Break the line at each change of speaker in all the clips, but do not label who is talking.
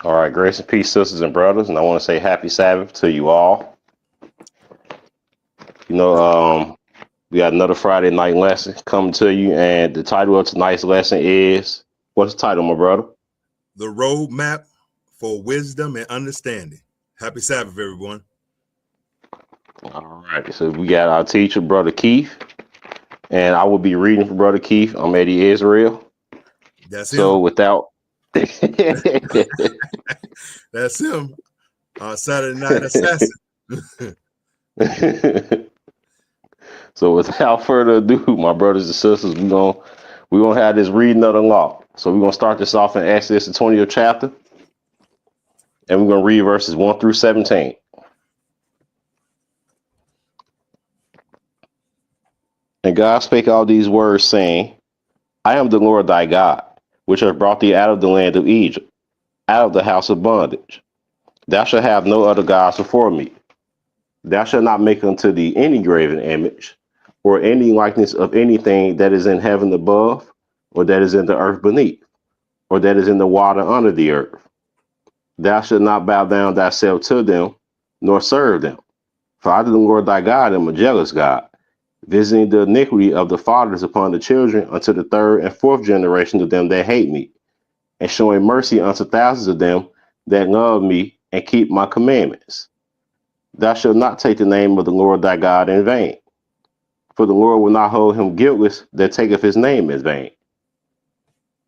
All right, grace and peace, sisters and brothers, and I want to say happy Sabbath to you all. You know, we got another Friday night lesson coming to you, and the title of tonight's lesson is, what's the title, my brother?
The Roadmap for Wisdom and Understanding. Happy Sabbath, everyone.
All right, so we got our teacher, Brother Keith, and I will be reading for Brother Keith. I'm Eddie Israel.
That's
So
him.
without
That's him. Saturday Night Assassin.
So without further ado, my brothers and sisters, we're gonna have this reading of the law. So we're gonna start this off in Exodus, the 20th chapter, and we're gonna read verses 1 through 17. And God spake all these words, saying, I am the Lord thy God, which have brought thee out of the land of Egypt, out of the house of bondage. Thou shalt have no other gods before me. Thou shalt not make unto thee any graven image, or any likeness of anything that is in heaven above, or that is in the earth beneath, or that is in the water under the earth. Thou shalt not bow down thyself to them, nor serve them. For I, the Lord thy God, am a jealous God, visiting the iniquity of the fathers upon the children unto the third and fourth generation of them that hate me, and showing mercy unto thousands of them that love me and keep my commandments. Thou shalt not take the name of the Lord thy God in vain, for the Lord will not hold him guiltless that taketh his name in vain.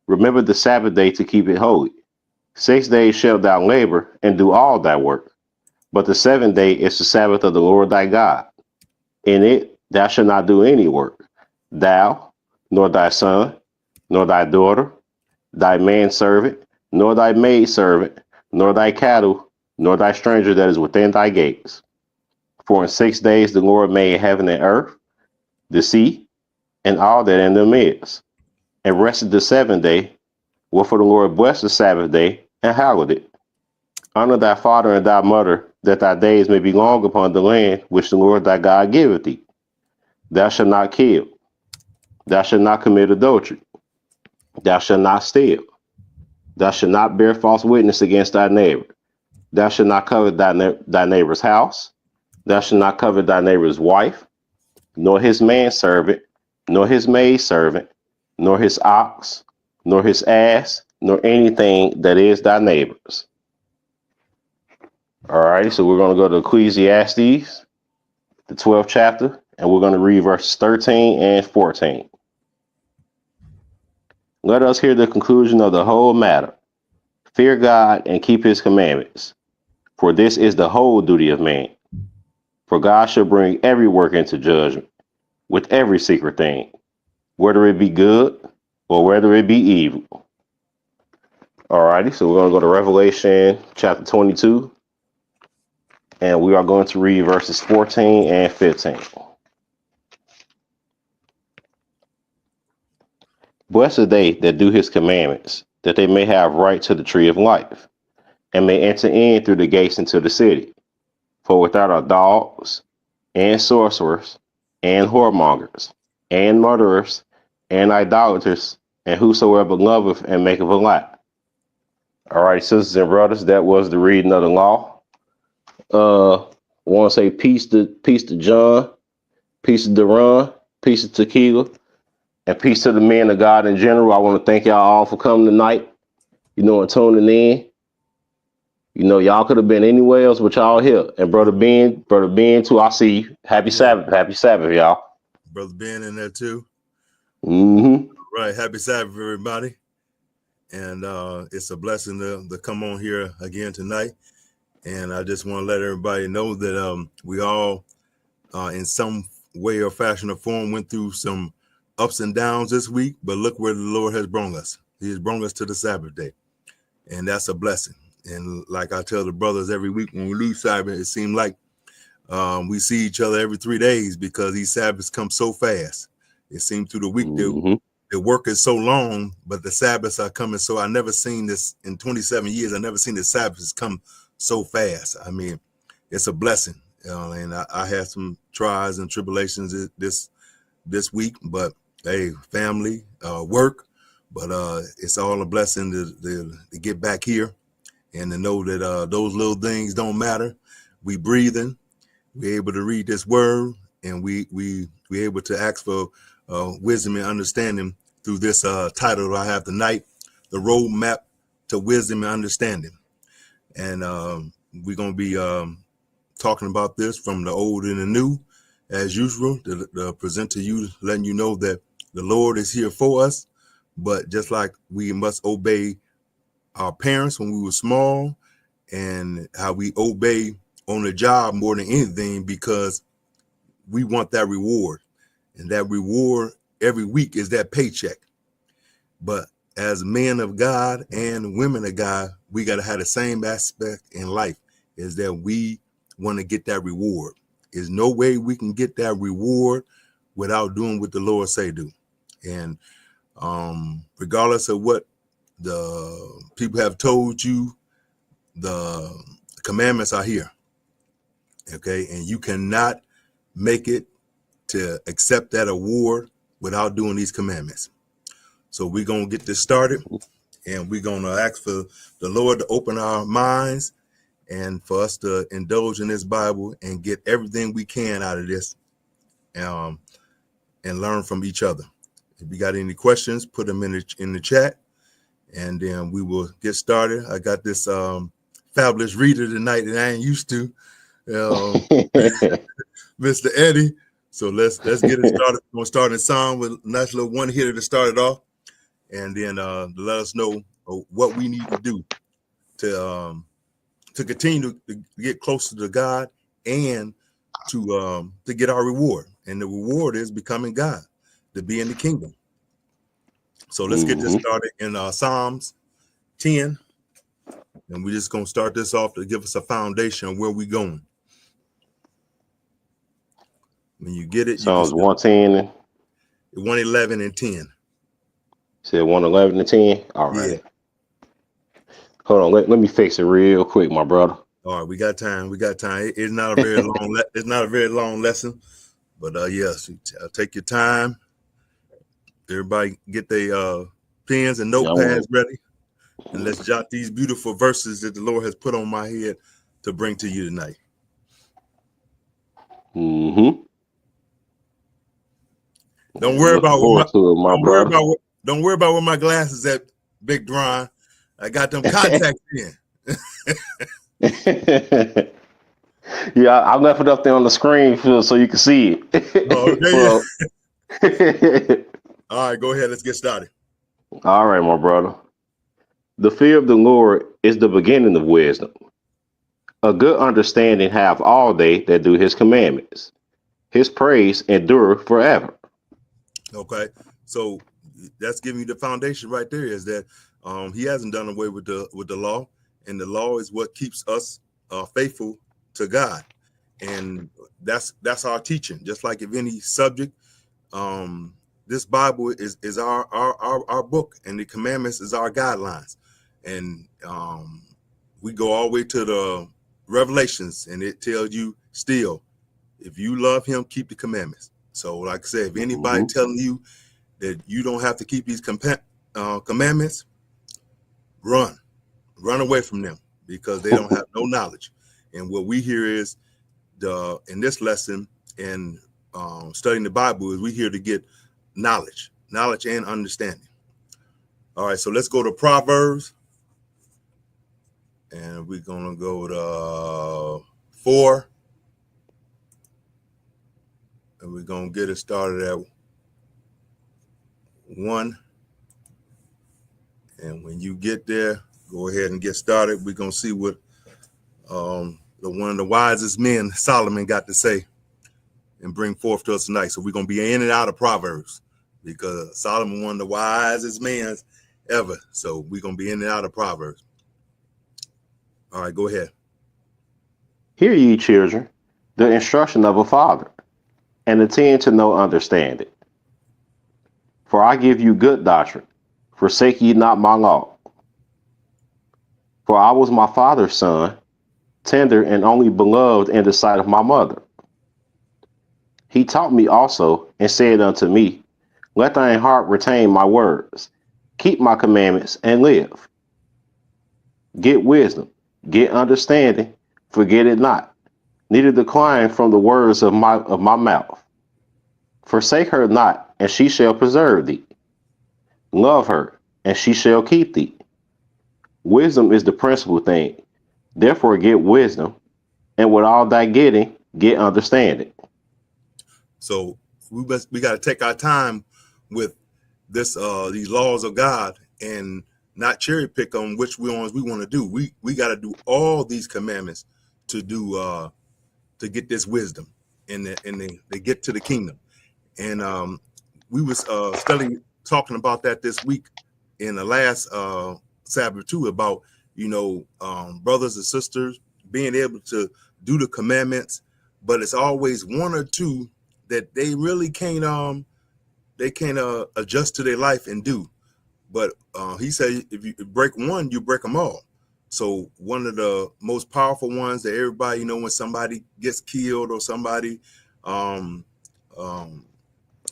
Remember the Sabbath day to keep it holy. 6 days shalt thou labor and do all thy work, but the seventh day is the Sabbath of the Lord thy God. In it thou shalt not do any work, thou, nor thy son, nor thy daughter, thy manservant, nor thy maidservant, nor thy cattle, nor thy stranger that is within thy gates. For in 6 days the Lord made heaven and earth, the sea, and all that in them is, and rested the seventh day. Wherefore the Lord blessed the Sabbath day and hallowed it. Honor thy father and thy mother, that thy days may be long upon the land which the Lord thy God giveth thee. Thou shalt not kill. Thou shalt not commit adultery. Thou shalt not steal. Thou shalt not bear false witness against thy neighbor. Thou shalt not covet thy neighbor's house. Thou shalt not covet thy neighbor's wife, nor his manservant, nor his maidservant, nor his ox, nor his ass, nor anything that is thy neighbor's. All right, so we're going to go to Ecclesiastes, the 12th chapter, and we're going to read verses 13 and 14. Let us hear the conclusion of the whole matter. Fear God and keep his commandments, for this is the whole duty of man. For God shall bring every work into judgment, with every secret thing, whether it be good or whether it be evil. All righty, so we're going to go to Revelation chapter 22, and we are going to read verses 14 and 15. Blessed are they that do his commandments, that they may have right to the tree of life, and may enter in through the gates into the city. For without are dogs, and sorcerers, and whoremongers, and murderers, and idolaters, and whosoever loveth and maketh a lie. All right, sisters and brothers, that was the reading of the law. I want to say peace to John, peace to Duran, peace to Tequila, and peace to the men of God in general. I want to thank y'all all for coming tonight, and tuning in. Y'all could have been anywhere else, but y'all here. And Brother Ben too, I see you. Happy Sabbath, y'all.
Brother Ben in there too.
Mm-hmm.
Right. Happy Sabbath, everybody. And it's a blessing to come on here again tonight. And I just want to let everybody know that we all, in some way or fashion or form, went through some ups and downs this week. But look where the Lord has brought us. He has brought us to the Sabbath day. And that's a blessing. And like I tell the brothers every week when we leave Sabbath, it seems like we see each other every 3 days because these Sabbaths come so fast. It seems through the week the work is so long, but the Sabbaths are coming. So I never seen this in 27 years. I never seen the Sabbaths come so fast. I mean, it's a blessing. And I had some trials and tribulations this week, but hey, family, work, but it's all a blessing to get back here and to know that those little things don't matter. We breathing, we're able to read this word, and we able to ask for wisdom and understanding through this title that I have tonight, The Roadmap to Wisdom and Understanding. And we're going to be talking about this from the old and the new, as usual, to present to you, letting you know that the Lord is here for us. But just like we must obey our parents when we were small, and how we obey on the job more than anything, because we want that reward. And that reward every week is that paycheck. But as men of God and women of God, we got to have the same aspect in life, is that we want to get that reward. There's no way we can get that reward without doing what the Lord say do. And regardless of what the people have told you, the commandments are here. Okay. And you cannot make it to accept that award without doing these commandments. So we're going to get this started, and we're going to ask for the Lord to open our minds and for us to indulge in this Bible and get everything we can out of this, and learn from each other. If you got any questions, put them in the chat, and then we will get started. I got this fabulous reader tonight that I ain't used to, Mr. Eddie. So let's get it started. We're going to start in Psalm with a nice little one hitter to start it off, and then let us know what we need to do to continue to get closer to God, and to get our reward. And the reward is becoming God, to be in the kingdom. So let's get this started in Psalms 10, and we're just going to start this off to give us a foundation of where we're going. When you get it,
Psalms 110,
111 and 10.
Said 111 and 10. All right.
Yeah.
Hold on. Let me fix it real quick, my brother.
All right, we got time. It's not a very long. It's not a very long lesson, but yes, take your time. Everybody get their pens and notepads ready, and let's jot these beautiful verses that the Lord has put on my head to bring to you tonight. Don't worry about don't worry about where my glasses at, Big Dron. I got them contacts in.
Yeah, I left it up there on the screen so you can see it.
All right, go ahead. Let's get started.
All right, my brother. The fear of the Lord is the beginning of wisdom. A good understanding have all they that do his commandments. His praise endure forever.
Okay, so that's giving you the foundation right there, is that he hasn't done away with the law, and the law is what keeps us faithful to God, and that's our teaching. Just like if any subject, this Bible is our book, and the commandments is our guidelines, and we go all the way to the Revelations, and it tells you still, if you love him, keep the commandments. So like I said, if anybody telling you that you don't have to keep these commandments, run away from them, because they don't have no knowledge. And what we hear is in this lesson, and studying the Bible, is we here to get knowledge and understanding. All right, so let's go to Proverbs, and we're gonna go to 4, and we're gonna get it started at 1. And when you get there, go ahead and get started. We're gonna see what one of the wisest men, Solomon, got to say and bring forth to us tonight. So we're gonna be in and out of Proverbs, because Solomon, one of the wisest men ever. So we're gonna be in and out of Proverbs. All right, go ahead.
Hear ye, children, the instruction of a father, and attend to no understanding. For I give you good doctrine, forsake ye not my law. For I was my father's son, tender and only beloved in the sight of my mother. He taught me also, and said unto me, let thine heart retain my words, keep my commandments, and live. Get wisdom, get understanding, forget it not, neither decline from the words of my mouth. Forsake her not, and she shall preserve thee. Love her, and she shall keep thee. Wisdom is the principal thing. Therefore get wisdom, and with all thy getting, get understanding.
So we got to take our time with this these laws of God and not cherry pick on which ones we want to do. We got to do all these commandments to do to get this wisdom and they get to the kingdom. And we was studying talking about that this week in the last Sabbath too, about brothers and sisters being able to do the commandments, but it's always one or two that they really can't adjust to their life and do. But he said if you break one, you break them all. So one of the most powerful ones that everybody, when somebody gets killed or somebody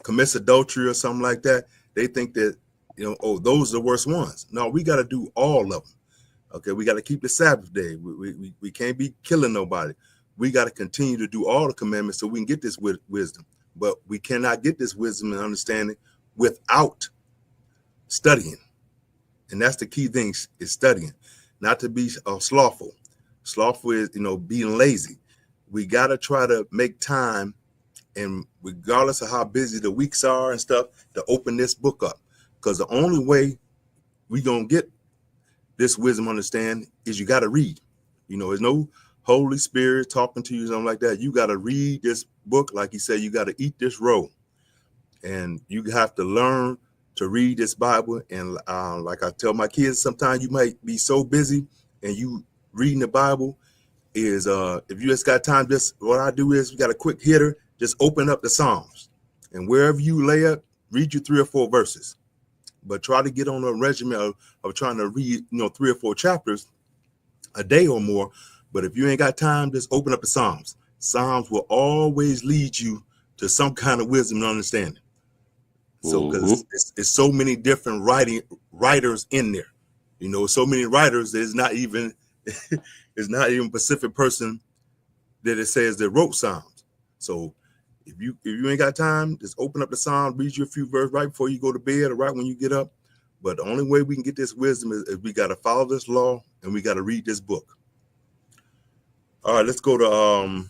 commits adultery or something like that, they think that, oh, those are the worst ones. No, we got to do all of them. Okay, we got to keep the Sabbath day. We can't be killing nobody. We got to continue to do all the commandments so we can get this wisdom. But we cannot get this wisdom and understanding without studying. And that's the key thing, is studying, not to be slothful. Slothful is, being lazy. We got to try to make time, and regardless of how busy the weeks are and stuff, to open this book up. Because the only way we going to get this wisdom understand is you got to read. There's no Holy Spirit talking to you, something like that. You got to read this book. Like he said, you got to eat this roll. And you have to learn to read this Bible. And like I tell my kids, sometimes you might be so busy and you reading the Bible is if you just got time, just what I do is, we got a quick hitter, just open up the Psalms. And wherever you lay up, read you 3 or 4 verses. But try to get on a regimen of trying to read, 3 or 4 chapters a day or more. But if you ain't got time, just open up the Psalms. Psalms will always lead you to some kind of wisdom and understanding. So because it's so many different writers in there, so many writers, there's not even it's not even a specific person that it says that wrote Psalms. So if you ain't got time, just open up the Psalm, read you a few verses right before you go to bed or right when you get up. But the only way we can get this wisdom is we got to follow this law and we got to read this book. All right, let's go to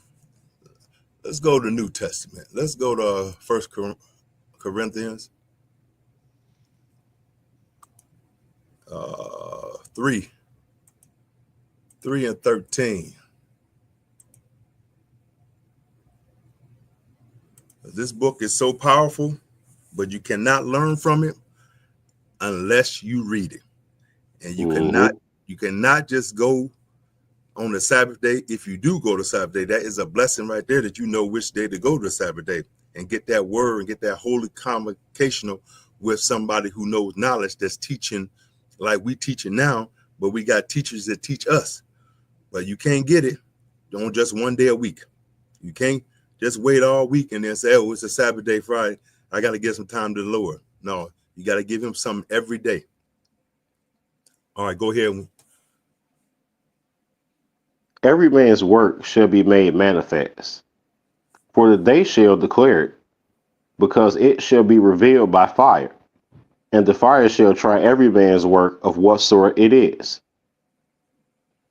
the New Testament. Let's go to 1 Corinthians 3 and 13. This book is so powerful, but you cannot learn from it unless you read it. And you cannot just go on the Sabbath day. If you do go to Sabbath day, that is a blessing right there, that you know which day to go to the Sabbath day and get that word and get that holy convocational with somebody who knows knowledge, that's teaching like we teaching now, but we got teachers that teach us. But you can't get it on just one day a week. You can't just wait all week and then say, oh, it's a Sabbath day Friday, I got to give some time to the Lord. No, you got to give him something every day. All right, go ahead.
Every man's work shall be made manifest, for the day shall declare it, because it shall be revealed by fire, and the fire shall try every man's work of what sort it is.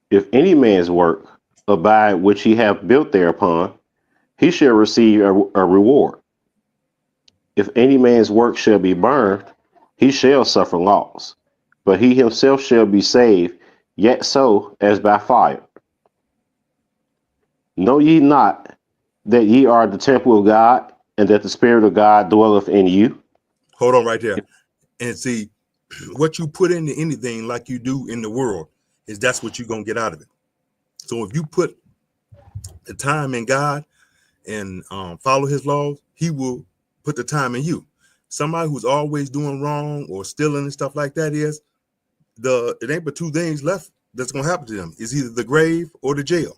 If any man's work abide which he hath built thereupon, he shall receive a reward. If any man's work shall be burned, he shall suffer loss, but he himself shall be saved, yet so as by fire. Know ye not that ye are the temple of God, and that the Spirit of God dwelleth in you?
Hold on right there. And see, what you put into anything like you do in the world, is that's what you're going to get out of it. So if you put the time in God and follow his laws, he will put the time in you. Somebody who's always doing wrong or stealing and stuff like that, it ain't but 2 things left that's going to happen to them. It's either the grave or the jail.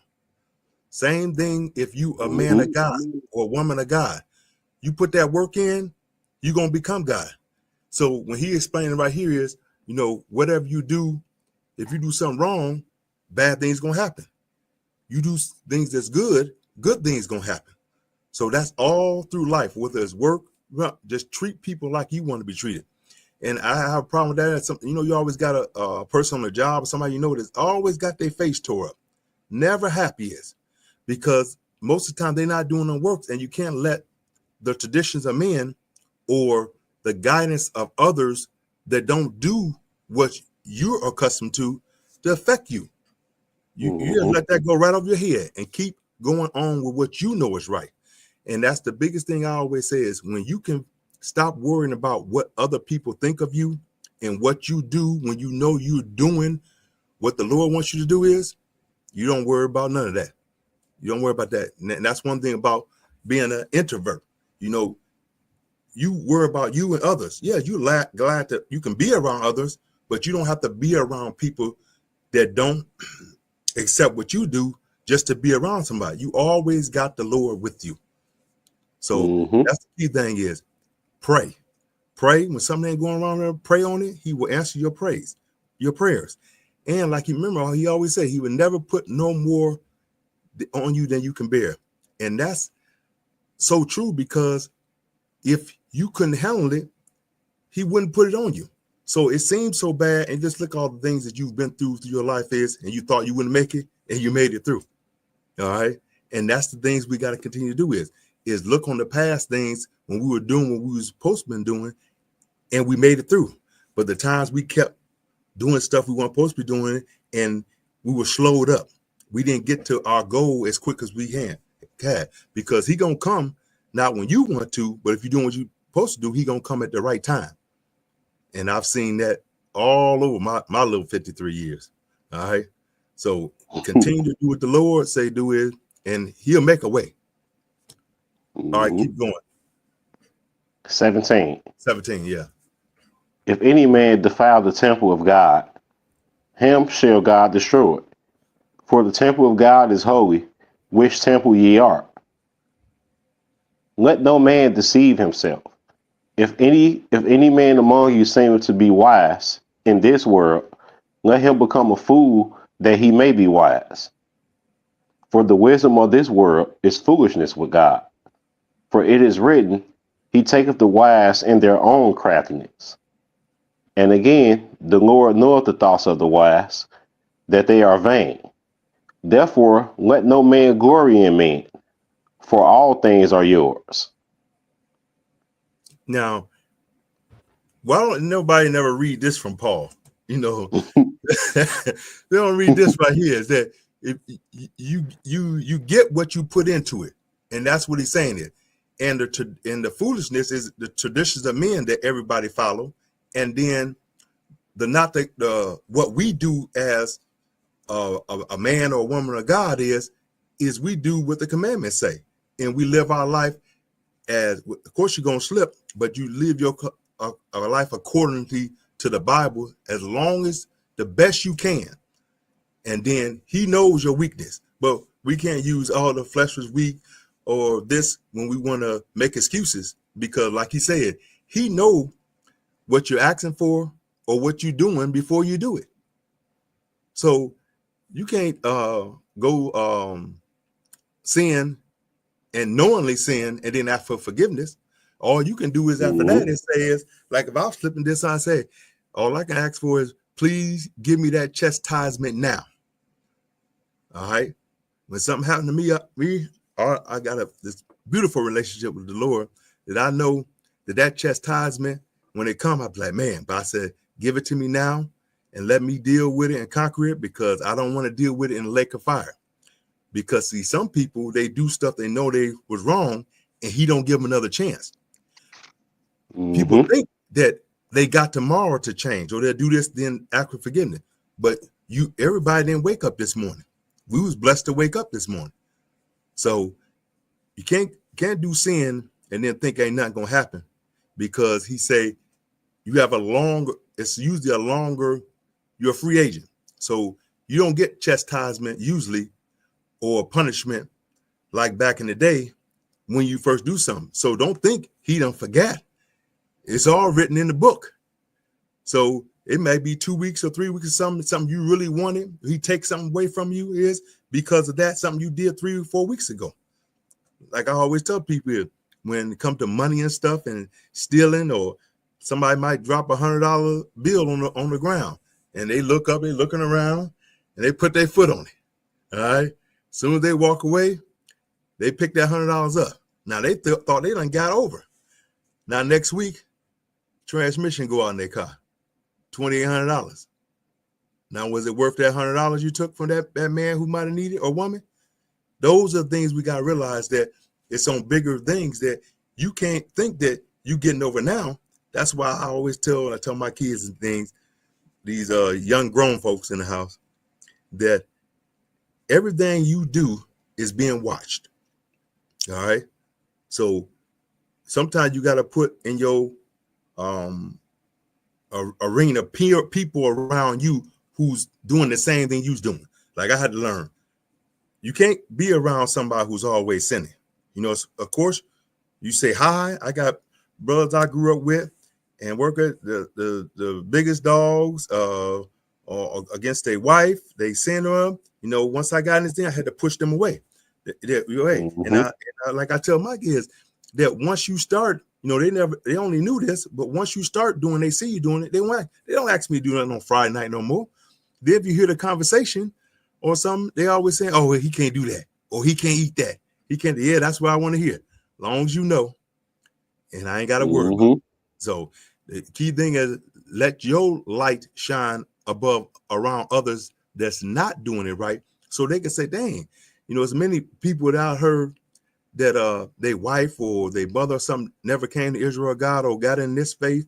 Same thing if you a man of God or a woman of God. You put that work in, you're going to become God. So when he explaining right here is, whatever you do if you do something wrong, bad things gonna happen. You do things that's good things gonna happen. So that's all through life, whether it's work, just treat people like you want to be treated. And I have a problem with that. That's something, you always got a person on the job or somebody that's always got their face tore up, never happy is, because most of the time they're not doing the work, and you can't let the traditions of men or the guidance of others that don't do what you're accustomed to affect you. You just let that go right over your head and keep going on with what you know is right. And that's the biggest thing I always say is when you can stop worrying about what other people think of you and what you do when you know you're doing what the Lord wants you to do is, you don't worry about none of that. You don't worry about that. And that's one thing about being an introvert. You worry about you and others. Yeah, you're glad that you can be around others, but you don't have to be around people that don't accept what you do just to be around somebody. You always got the Lord with you. So that's the key thing is pray. Pray when something ain't going wrong there, pray on it. He will answer your prayers. And like you remember, he always said he would never put no more on you than you can bear. And that's so true, because if you couldn't handle it, he wouldn't put it on you. So it seems so bad, and just look all the things that you've been through your life is, and you thought you wouldn't make it, and you made it through. All right. And that's the things we got to continue to do is look on the past things when we were doing what we were supposed to be doing, and we made it through. But the times we kept doing stuff we weren't supposed to be doing, and we were slowed up. We didn't get to our goal as quick as we had, because he gonna come not when you want to, but if you're doing what you're supposed to do, he gonna come at the right time. And I've seen that all over my little 53 years. All right. So continue to do what the Lord say do it, and he'll make a way. All right, keep going.
17.
17, yeah.
If any man defile the temple of God, him shall God destroy. For the temple of God is holy, which temple ye are. Let no man deceive himself. If any man among you seemeth to be wise in this world, let him become a fool that he may be wise. For the wisdom of this world is foolishness with God. For it is written, he taketh the wise in their own craftiness. And again, the Lord knoweth the thoughts of the wise, that they are vain. Therefore, let no man glory in man, for all things are yours.
Now, why don't nobody never read this from Paul? They don't read this right here. Is that if you get what you put into it, and that's what he's saying it. And the foolishness is the traditions of men that everybody follow, and then the what we do as a man or a woman of God is we do what the commandments say, and we live our life as, of course you're gonna slip, but you live your life according to the Bible as long as the best you can, and then he knows your weakness. But we can't use all the flesh was weak or this when we want to make excuses, because like he said, he know what you're asking for or what you're doing before you do it. So you can't go sin and knowingly sin and then ask for forgiveness. All you can do is after that is say is, like, if I was flipping this, I say, all I can ask for is, please give me that chastisement now. All right. When something happened to me, I got this beautiful relationship with the Lord that I know that chastisement, when it comes, I'll be like, man, but I said, give it to me now and let me deal with it and conquer it, because I don't want to deal with it in a lake of fire. Because see, some people, they do stuff they know they was wrong, and he don't give them another chance. People think that they got tomorrow to change, or they'll do this, then ask for forgiveness. But everybody didn't wake up this morning. We was blessed to wake up this morning. So you can't do sin and then think ain't nothing gonna happen, because he say you have it's usually a longer, you're a free agent. So you don't get chastisement usually or punishment like back in the day when you first do something. So don't think he don't forget. It's all written in the book. So it may be 2 weeks or 3 weeks or something you really wanted. He takes something away from you is because of that, something you did 3 or 4 weeks ago. Like I always tell people, when it comes to money and stuff and stealing, or somebody might drop $100 bill on the ground, and they look up, they're looking around, and they put their foot on it. All right. As soon as they walk away, they pick that $100 up. Now they thought they done got over. Now next week, transmission go out in their car, $2,800. Now was it worth that $100 you took from that man who might have needed, or woman? Those are things we got to realize, that it's on bigger things that you can't think that you getting over now. That's why I always tell my kids and things, these young grown folks in the house, that everything you do is being watched. All right. So sometimes you got to put in your arena people around you who's doing the same thing you's doing. Like I had to learn, you can't be around somebody who's always sinning. You know, of course, you say hi. I got brothers I grew up with and work at the biggest dogs or against their wife. They sin to them. You know, once I got in this thing, I had to push them away. And I, like I tell my kids, that once you start, you know, they only knew this, but once you start doing, they see you doing it. They don't ask me to do nothing on Friday night no more. Then if you hear the conversation or something, they always say, oh, he can't do that, or he can't eat that. He can't. Yeah, that's what I want to hear. Long as you know, and I ain't got to worry about it. So the key thing is, let your light shine around others that's not doing it right, so they can say, dang, you know, as many people that I heard that their wife or their mother or something never came to Israel or God, or got in this faith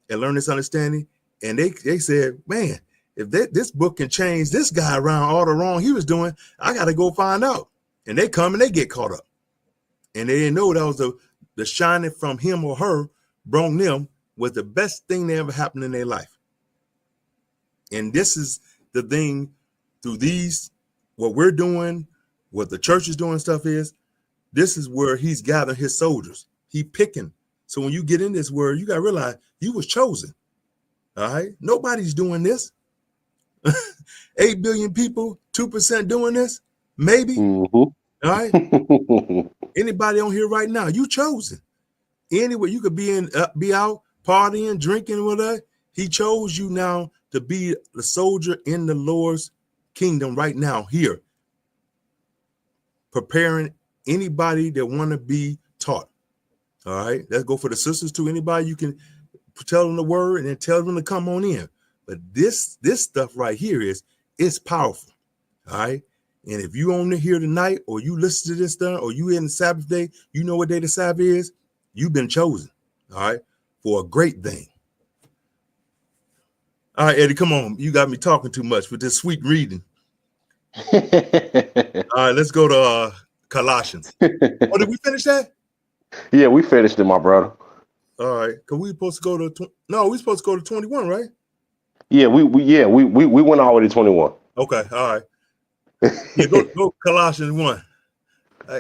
and learned this understanding, and they said, man, if this book can change this guy around all the wrong he was doing, I got to go find out. And they come and they get caught up, and they didn't know that was the shining from him or her brought them was the best thing that ever happened in their life. And this is the thing through these, what we're doing, what the church is doing stuff is, this is where he's gathering his soldiers. He picking. So when you get in this word, you got to realize you was chosen. All right. Nobody's doing this. 8 billion people, 2% doing this. Maybe. All right. Anybody on here right now, you chosen. Anyway, you could be out partying, drinking with us. He chose you now to be the soldier in the Lord's kingdom right now here, preparing anybody that want to be taught. All right, let's go for the sisters too. Anybody you can tell them the word and then tell them to come on in. But this stuff right here it's powerful. All right. And if you on here tonight, or you listen to this stuff, or you in the Sabbath day, you know what day the Sabbath is. You've been chosen. All right, for a great thing. All right, Eddie, come on. You got me talking too much with this sweet reading. All right, let's go to Colossians. Oh, did we finish that?
Yeah, we finished it, my brother.
All right, because we supposed to go to we supposed to go to 21, right?
Yeah, we went all the way to 21.
Okay, all right. Yeah, go Colossians 1.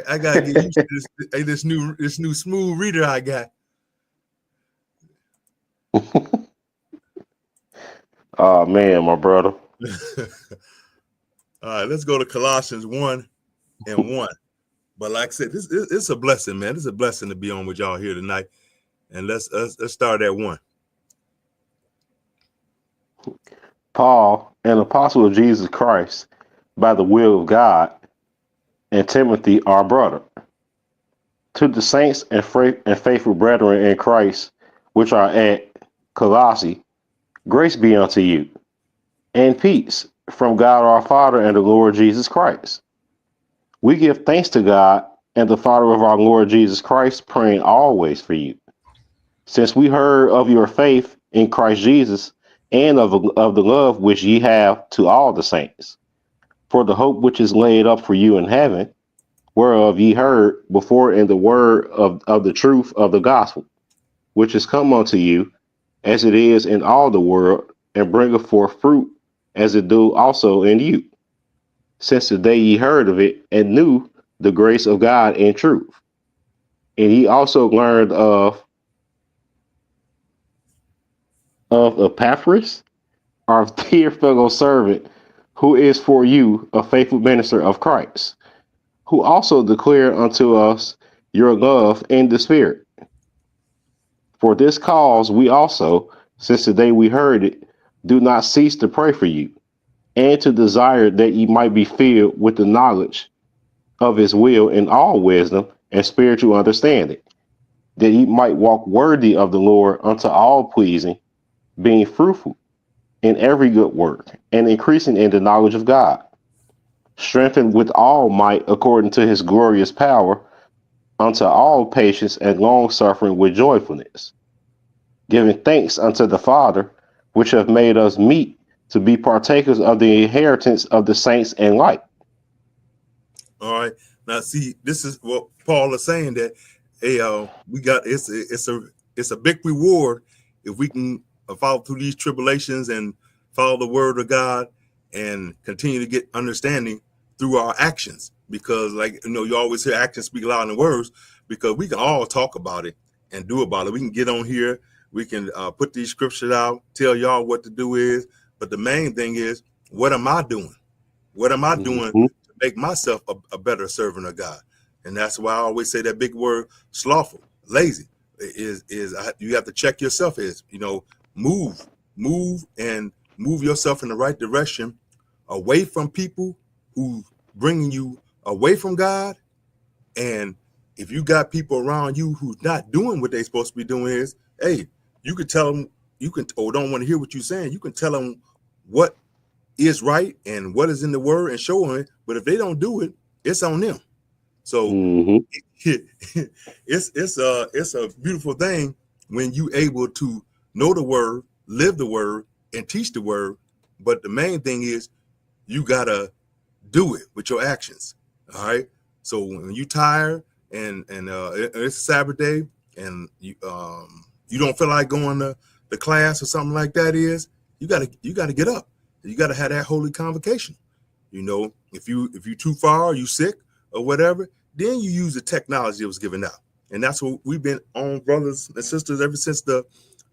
I gotta get used to this new smooth reader I got.
Oh man, my brother.
All right, let's go to Colossians 1:1. But like I said, it's a blessing, man. It's a blessing to be on with y'all here tonight. And let's start at 1.
Paul, an apostle of Jesus Christ, by the will of God, and Timothy, our brother, to the saints and faithful brethren in Christ, which are at Colossae, grace be unto you, and peace from God our Father and the Lord Jesus Christ. We give thanks to God and the Father of our Lord Jesus Christ, praying always for you, since we heard of your faith in Christ Jesus, and of the love which ye have to all the saints, for the hope which is laid up for you in heaven, whereof ye heard before in the word of the truth of the gospel, which is come unto you, as it is in all the world, and bringeth forth fruit, as it do also in you, since the day ye heard of it, and knew the grace of God in truth. And ye also learned of Epaphras, our dear fellow servant, who is for you a faithful minister of Christ, who also declared unto us your love in the Spirit. For this cause we also, since the day we heard it, do not cease to pray for you, and to desire that ye might be filled with the knowledge of his will in all wisdom and spiritual understanding, that ye might walk worthy of the Lord unto all pleasing, being fruitful in every good work, and increasing in the knowledge of God, strengthened with all might according to his glorious power, unto all patience and long suffering with joyfulness, giving thanks unto the Father, which hath made us meet to be partakers of the inheritance of the saints in light.
All right. Now, see, this is what Paul is saying, that hey, we got it's a big reward if we can follow through these tribulations and follow the word of God and continue to get understanding through our actions. Because, like you always hear actions speak louder than words. Because we can all talk about it and do about it. We can get on here, we can put these scriptures out, tell y'all what to do is, but the main thing is, what am I doing? What am I doing
Mhm.
to make myself a better servant of God? And that's why I always say that big word, slothful, lazy, you have to check yourself. Is move, and move yourself in the right direction, away from people who bringing you away from God. And if you got people around you who's not doing what they're supposed to be doing, is hey, you can tell them, you can, or don't want to hear what you're saying, you can tell them what is right and what is in the word and show them it. But if they don't do it, it's on them. So
Mhm.
it's a beautiful thing when you able to know the word, live the word, and teach the word. But the main thing is you gotta do it with your actions. All right. So when you tired and it's a Sabbath day and you don't feel like going to the class or something like that, is you gotta get up. You gotta have that holy convocation. If you too far, you sick or whatever, then you use the technology that was given out. And that's what we've been on, brothers and sisters, ever since the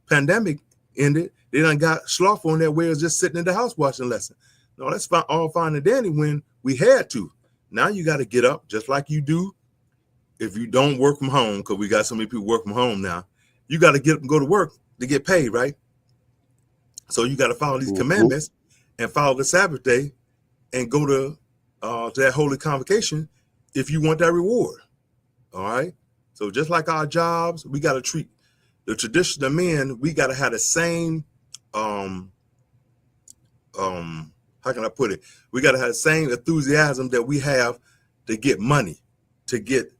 pandemic ended. They done got slothful on their way of just sitting in the house watching lessons. No, that's fine, all fine and dandy when we had to. Now you got to get up just like you do if you don't work from home, because we got so many people work from home now. You got to get up and go to work to get paid, right? So you got to follow these
Mhm.
commandments and follow the Sabbath day and go to that holy convocation if you want that reward. All right. So just like our jobs, we got to treat the traditional men. We got to have the same um, how can I put it? We got to have the same enthusiasm that we have to get money, to get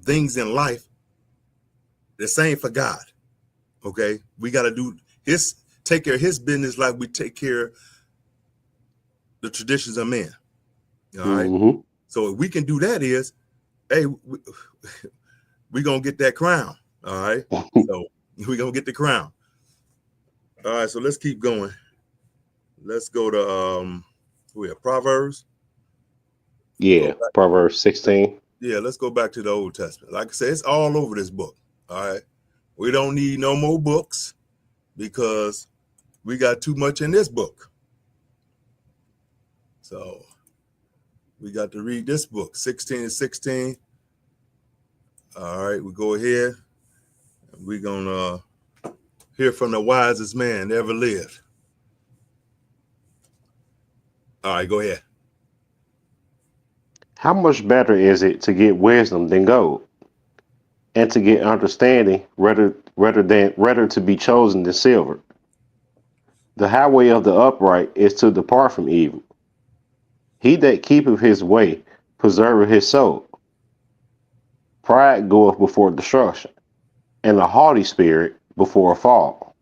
things in life. The same for God. Okay, we got to take care of His business like we take care of the traditions of men. All right.
Mhm.
So if we can do that, is hey, we gonna get that crown. All right. So we gonna get the crown. All right. So let's keep going. Let's go to we have Proverbs. Go
Yeah,
back.
Proverbs 16.
Yeah, let's go back to the Old Testament. Like I said, it's all over this book. All right. We don't need no more books because we got too much in this book. So we got to read this book, 16 and 16. All right, we go ahead. We're going to hear from the wisest man that ever lived. All right, go ahead.
How much better is it to get wisdom than gold, and to get understanding rather to be chosen than silver? The highway of the upright is to depart from evil. He that keepeth his way preserveth his soul. Pride goeth before destruction, and a haughty spirit before a fall.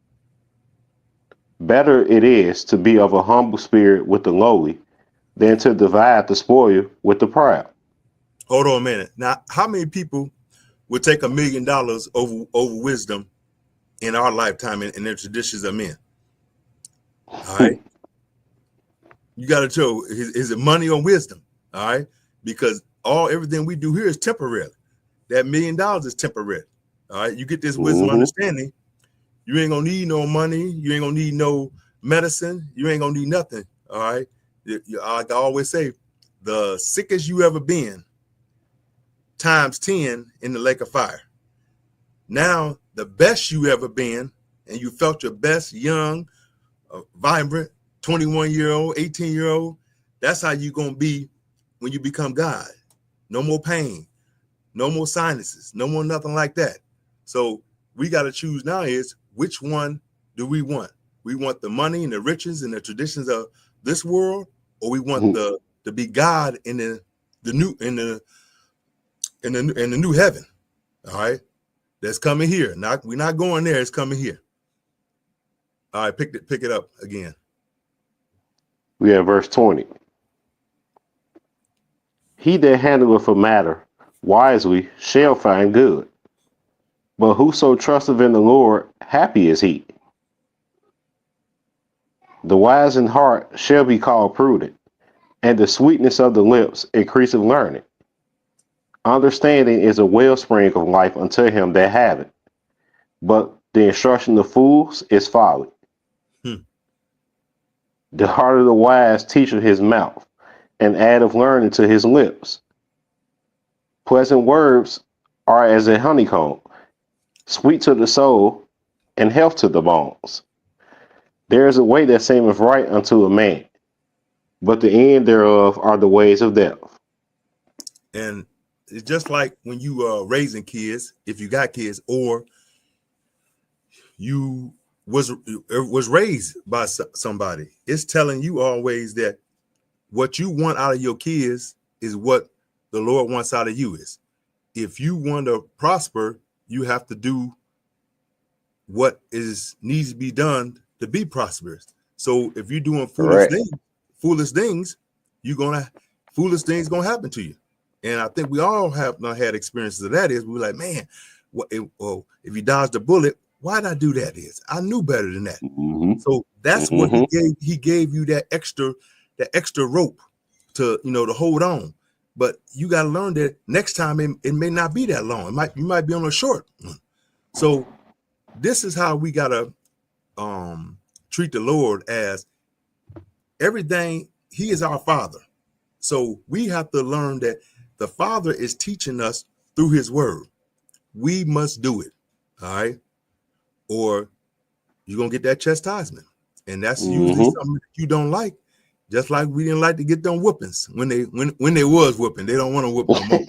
Better it is to be of a humble spirit with the lowly than to divide the spoil with the proud.
Hold on a minute. Now, how many people would take $1 million over wisdom in our lifetime in their traditions of men? All right. You got to show, is it money or wisdom? All right. Because everything we do here is temporary. That $1 million is temporary. All right. You get this wisdom
Hmm.
understanding. You ain't gonna need no money. You ain't gonna need no medicine, you ain't gonna need nothing. All right. Like I always say, the sickest you ever been times 10 in the lake of fire. Now, the best you ever been, and you felt your best, young, vibrant, 21-year-old, 18-year-old, that's how you gonna be when you become God. No more pain, no more sinuses, no more nothing like that. So we got to choose now is which one do we want? We want the money and the riches and the traditions of this world, or we want to be God in the new in the new heaven. All right, that's coming here. We're not going there. It's coming here. All right, pick it up again.
We have verse 20. He that handleth a matter wisely shall find good, but whoso trusteth in the Lord, happy is he. The wise in heart shall be called prudent, and the sweetness of the lips increaseth learning. Understanding is a wellspring of life unto him that have it, but the instruction of fools is folly. The heart of the wise teacheth his mouth, and addeth learning to his lips. Pleasant words are as a honeycomb, sweet to the soul, and health to the bones. There is a way that seemeth right unto a man, but the end thereof are the ways of death.
And it's just like when you are raising kids, if you got kids, or you was raised by somebody, it's telling you always that what you want out of your kids is what the Lord wants out of you. Is if you want to prosper, you have to do what needs to be done to be prosperous. So if you're doing foolish things, foolish things gonna happen to you. And I think we all have not had experiences of that. Is we're like, man, if you dodged a bullet, why did I do that? Is I knew better than that. So that's what he gave you, that extra rope to to hold on. But you got to learn that next time it may not be that long. You might be on a short one. So this is how we gotta treat the Lord, as everything. He is our Father. So we have to learn that the Father is teaching us through his word. We must do it. All right. Or you're going to get that chastisement. And that's usually something that you don't like. Just like we didn't like to get them whoopings when they was whooping. They don't want to whoop no more.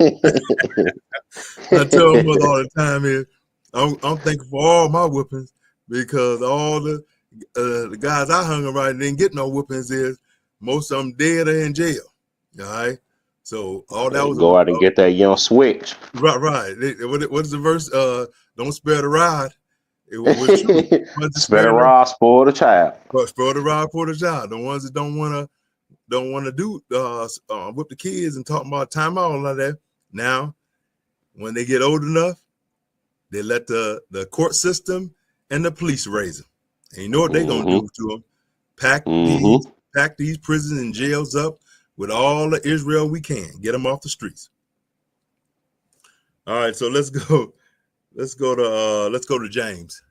I tell them all the time is I'm thankful for all my whoopings, because all the guys I hung around and didn't get no whoopings, is most of them dead or in jail. All right. So all that was
go out and get that young switch.
Right. What is the verse? Don't spare the rod. It was true.
Spare the rod, spoil the child.
But spare the rod, for the child. The ones that don't want to do whip the kids and talk about timeout and all that. Now, when they get old enough, they let the court system and the police raise them. And you know what they're gonna do to them? Pack these prisons and jails up with all the Israel we can. Get them off the streets. All right, so let's go to James.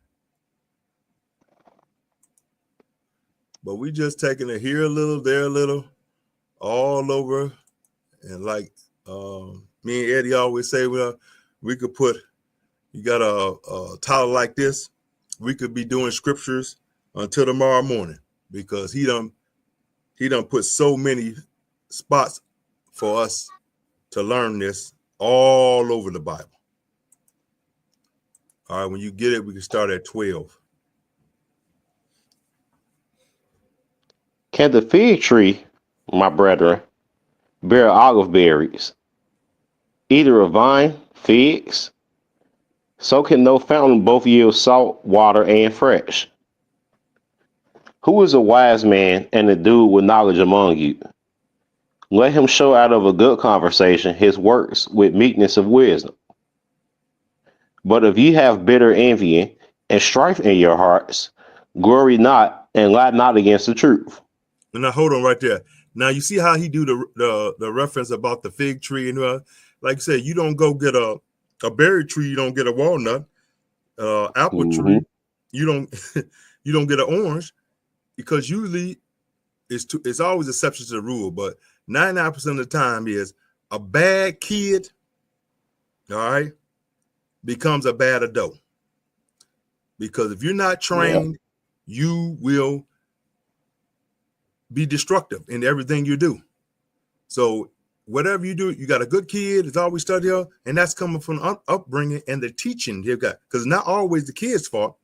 But we just taking it here a little, there a little, all over. And like me and Eddie always say, well, we could put, you got a title like this, we could be doing scriptures until tomorrow morning, because he done put so many spots for us to learn this all over the Bible. All right, when you get it, we can start at 12.
Can the fig tree, my brethren, bear olive berries, either a vine, figs? So can no fountain both yield salt water and fresh. Who is a wise man and a dude with knowledge among you? Let him show out of a good conversation his works with meekness of wisdom. But if ye have bitter envying and strife in your hearts, glory not and lie not against the truth.
And now hold on right there. Now you see how he do the reference about the fig tree, and like I said, you don't go get a berry tree, you don't get a walnut, apple tree, you don't get an orange. because usually it's always exceptions to the rule, but 99% of the time is a bad kid, all right, becomes a bad adult. Because if you're not trained, you will be destructive in everything you do. So whatever you do, you got a good kid, it's always study up, and that's coming from upbringing and the teaching you've got. Because not always the kid's fault,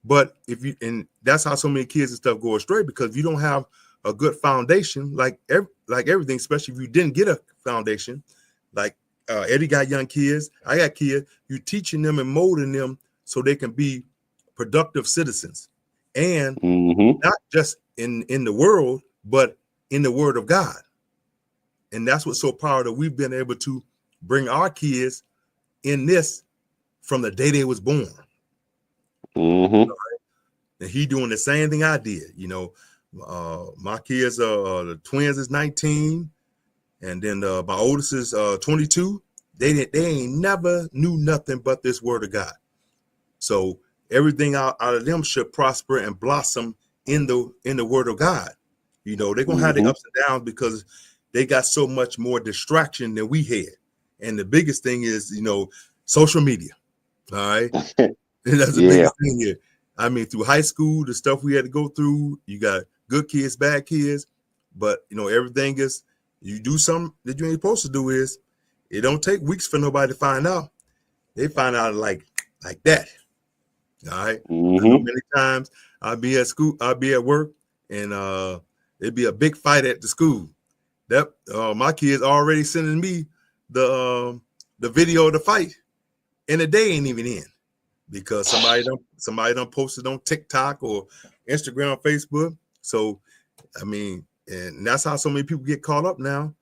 but and that's how so many kids and stuff go astray, because if you don't have a good foundation, like everything, especially if you didn't get a foundation, like Eddie got young kids, I got kids, you teaching them and molding them so they can be productive citizens, and not just in the world, but in the Word of God. And that's what's so powerful, that we've been able to bring our kids in this from the day they was born. Right? And he doing the same thing I did. My kids, the twins is 19, and then my oldest is 22. They ain't never knew nothing but this Word of God. So everything out of them should prosper and blossom in the Word of God. They're gonna have the ups and downs because they got so much more distraction than we had. And the biggest thing is, social media. All right. And that's the biggest thing here. I mean, through high school, the stuff we had to go through, you got good kids, bad kids, but everything is, you do something that you ain't supposed to do, is it don't take weeks for nobody to find out. They find out like that. All right. I know many times I'll be at school, I'll be at work, and it'd be a big fight at the school. That my kids already sending me the video of the fight, and the day ain't even in, because somebody done posted on TikTok or Instagram or Facebook. So I mean, and that's how so many people get caught up now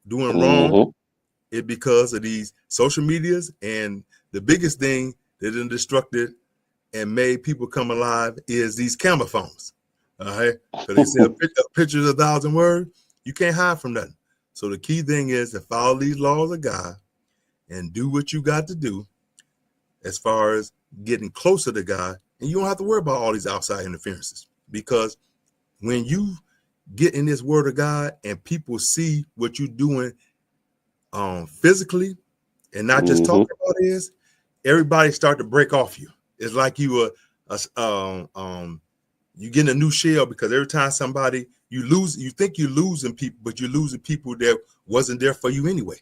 doing wrong. It because of these social medias, and the biggest thing that done destructed and made people come alive is these camera phones. All right, because they say a picture is 1,000 words. You can't hide from nothing. So the key thing is to follow these laws of God and do what you got to do as far as getting closer to God. And you don't have to worry about all these outside interferences, because when you get in this Word of God and people see what you're doing physically and not just talking about it, is everybody start to break off you. It's like you you getting a new shell, because every time somebody you lose, you think you're losing people, but you're losing people that wasn't there for you anyway.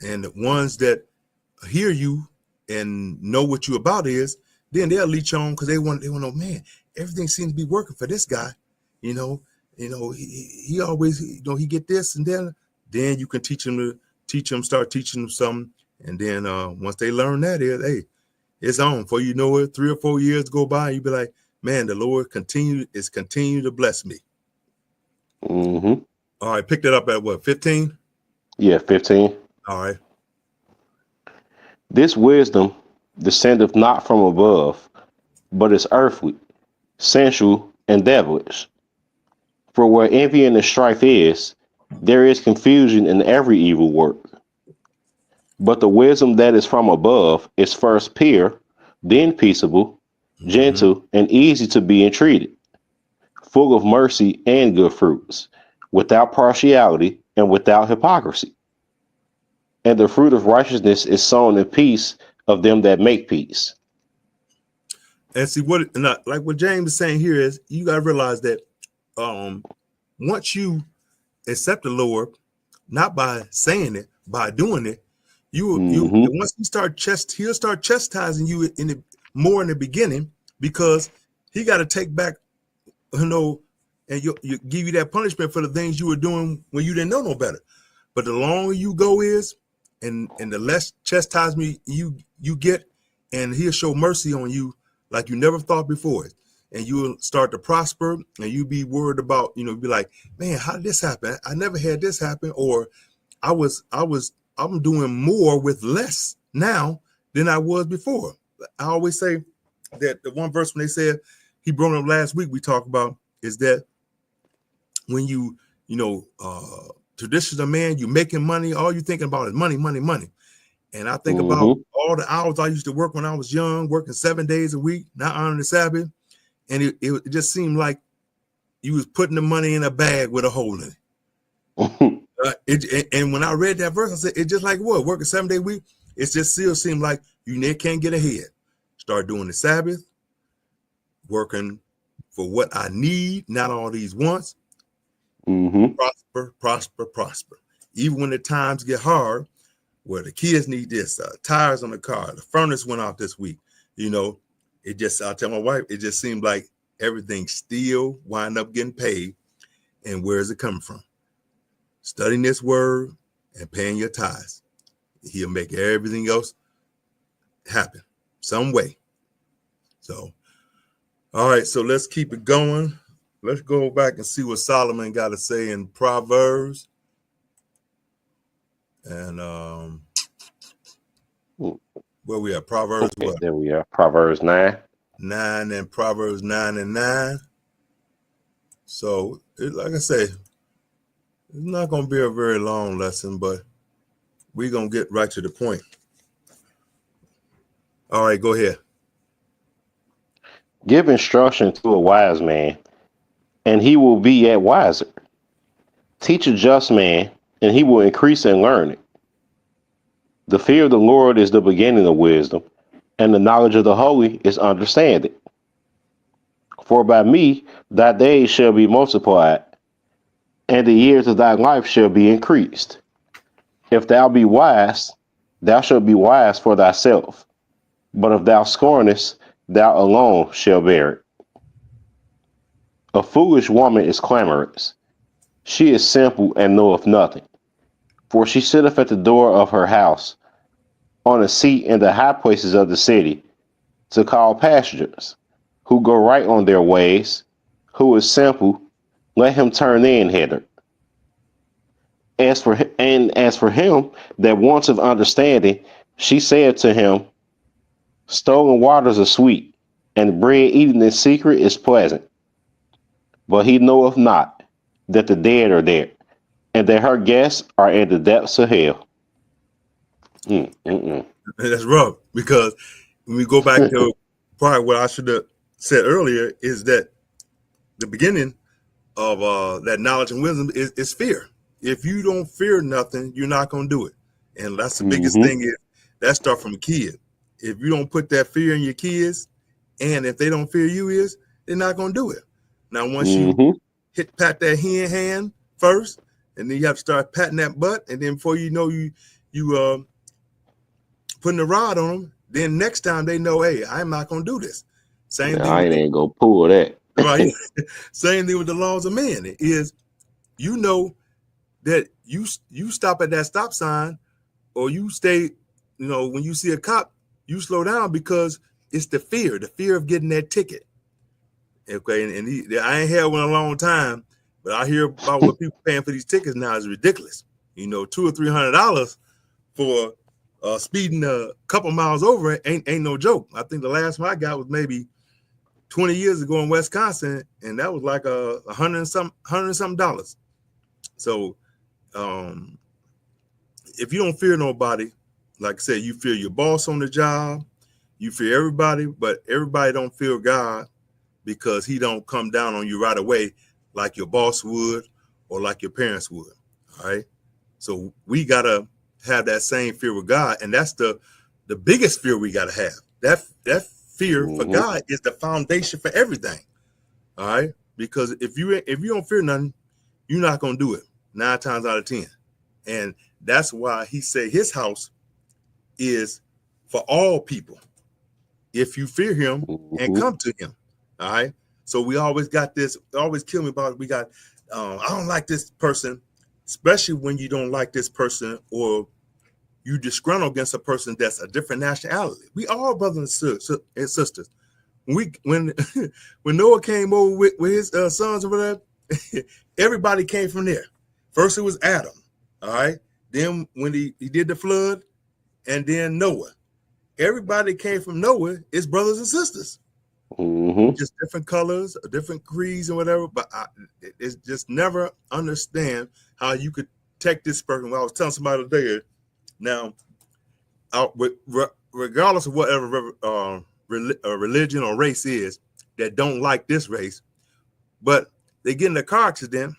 And the ones that hear you and know what you about is, then they'll leech on, because they want to know, man, everything seems to be working for this guy. He always, he get this, and then you can start teaching them something. And then once they learn that, hey, it's on. For 3 or 4 years go by, you be like, man, the Lord continue to bless me. All right, picked it up at what, 15?
Yeah, 15.
All right.
This wisdom descendeth not from above, but is earthly, sensual, and devilish. For where envy and the strife is, there is confusion in every evil work. But the wisdom that is from above is first pure, then peaceable, gentle, and easy to be entreated, full of mercy and good fruits, without partiality and without hypocrisy. And the fruit of righteousness is sown in peace of them that make peace.
And see, what James is saying here is, you got to realize that once you accept the Lord, not by saying it, by doing it, once he'll start chastising you more in the beginning, because he got to take back, and you give you that punishment for the things you were doing when you didn't know no better. But the longer you go is, and the less chastisement you get, and he'll show mercy on you like you never thought before. And you will start to prosper, and you be worried about, be like, man, how did this happen? I never had this happen. Or I'm doing more with less now than I was before. I always say that the one verse when they said, he brought up last week, we talked about, is that when traditional man, you making money, all you thinking about is money, money, money. And I think about all the hours I used to work when I was young, working 7 days a week, not honoring the Sabbath. and it just seemed like you was putting the money in a bag with a hole in it. And when I read that verse, I said, it's just like what? Working 7-day week? It just still seemed like you can't get ahead. Start doing the Sabbath, working for what I need, not all these wants. Prosper, prosper, prosper. Even when the times get hard, where the kids need this, tires on the car, the furnace went out this week. It just, I tell my wife, it just seemed like everything still wind up getting paid. And where is it coming from? Studying this word and paying your tithes. He'll make everything else happen some way. So, all right, so let's keep it going. Let's go back and see what Solomon got to say in Proverbs. And where we at? Proverbs what?
There we are. Proverbs 9.
9 and Proverbs 9 and 9. So, like I say, it's not going to be a very long lesson, but we're going to get right to the point. All right, go ahead.
Give instruction to a wise man, and he will be yet wiser. Teach a just man, and he will increase in learning. The fear of the Lord is the beginning of wisdom, and the knowledge of the holy is understanding. For by me thy days shall be multiplied, and the years of thy life shall be increased. If thou be wise, thou shalt be wise for thyself. But if thou scornest, thou alone shalt bear it. A foolish woman is clamorous. She is simple and knoweth nothing. For she sitteth at the door of her house, on a seat in the high places of the city, to call passengers, who go right on their ways. Who is simple, let him turn in hither. As for him that wants of understanding, she said to him, stolen waters are sweet, and bread eaten in secret is pleasant. But he knoweth not that the dead are there, and that her guests are in the depths of hell.
That's rough, because when we go back to probably what I should have said earlier, is that the beginning of that knowledge and wisdom is fear. If you don't fear nothing, you're not going to do it. And that's the biggest thing, is that start from a kid. If you don't put that fear in your kids, and if they don't fear you, they're not going to do it. Now, once you pat that hen hand first, and then you have to start patting that butt, and then before you know, you putting the rod on them, then next time they know, hey, I'm not going to do this. Same thing. I
ain't going to pull that.
Right. Same thing with the laws of man. It is, that you stop at that stop sign, or you stay, when you see a cop, you slow down, because it's the fear of getting that ticket. Okay, and I ain't had one in a long time, but I hear about what people paying for these tickets now is ridiculous. $200 or $300 for speeding a couple miles over ain't no joke. I think the last one I got was maybe 20 years ago in Wisconsin, and that was like $100 and something. So, if you don't fear nobody, like I said, you fear your boss on the job, you fear everybody, but everybody don't fear God, because he don't come down on you right away like your boss would or like your parents would. All right. So we got to have that same fear with God. And that's the biggest fear we got to have. That fear for God is the foundation for everything. All right. Because if you don't fear nothing, you're not going to do it 9 times out of 10. And that's why he said his house is for all people, if you fear him and come to him. All right. So we always got this, always kill me about it. We got, I don't like this person, especially when you don't like this person, or you disgruntled against a person that's a different nationality. We all brothers and sisters. When Noah came over with his sons or whatever, everybody came from there. First it was Adam. All right. Then when he did the flood, and then Noah. Everybody came from Noah is brothers and sisters. Just different colors, different creeds, and whatever. But it's just never understand how you could take this person. Well, I was telling somebody today. Now, regardless of whatever religion or race is, that don't like this race, but they get in a car accident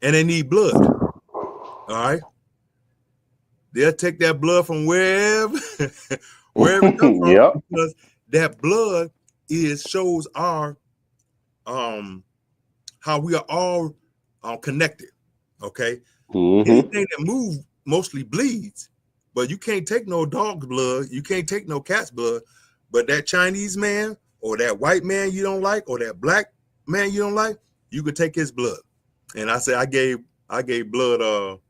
and they need blood. All right. They'll take that blood from wherever it comes from,
Yep.
because that blood shows our how we are all connected. Okay. Anything that moves mostly bleeds, but you can't take no dog's blood, you can't take no cat's blood. But that Chinese man or that white man you don't like, or that black man you don't like, you can take his blood. And I said I gave blood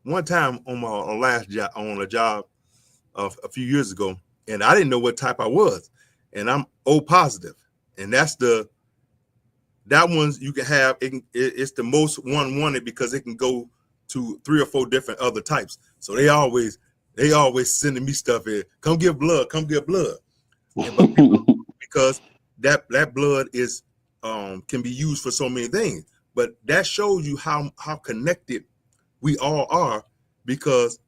one time on my last job, on a job a few years ago, and I didn't know what type I was, and I'm O positive, and that one's you can have. It's the most one wanted because it can go to 3 or 4 different other types. So they always sending me stuff here. Come give blood. Because that blood is can be used for so many things. But that shows you how connected we all are, because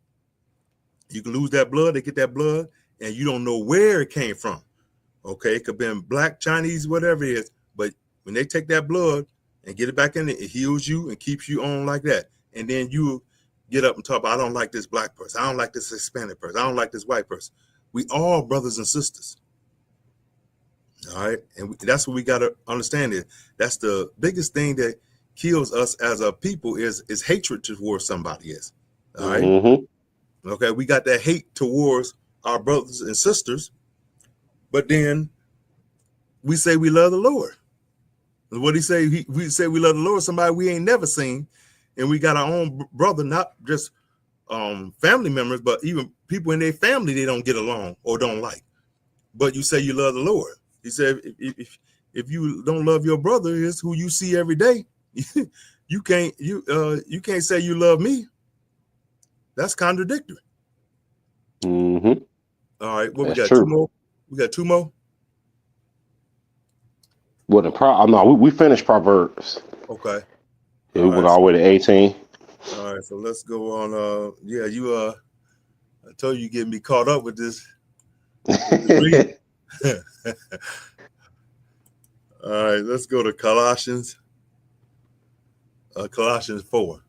you can lose that blood, they get that blood, and you don't know where it came from. Okay, it could have been black, Chinese, whatever it is. But when they take that blood and get it back in it, it heals you and keeps you on like that. And then you get up and talk about, I don't like this black person, I don't like this Hispanic person, I don't like this white person. We all brothers and sisters. All right, and that's what we got to understand. Is that's the biggest thing that kills us as a people is hatred towards somebody else. All right. Okay, we got that hate towards our brothers and sisters, but then we say we love the Lord. What he say? We say we love the Lord, somebody we ain't never seen, and we got our own brother, not just family members, but even people in their family they don't get along or don't like. But you say you love the Lord. He said, if you don't love your brother, is who you see every day, you can't say you love me. That's contradictory. All right, what
That's
we got?
true.
2 more. We got 2 more.
Well, no, we finished Proverbs.
Okay.
Yeah, we went all the way to 18.
All right, so let's go on. Yeah, I told you getting me caught up with this. All right, let's go to Colossians 4.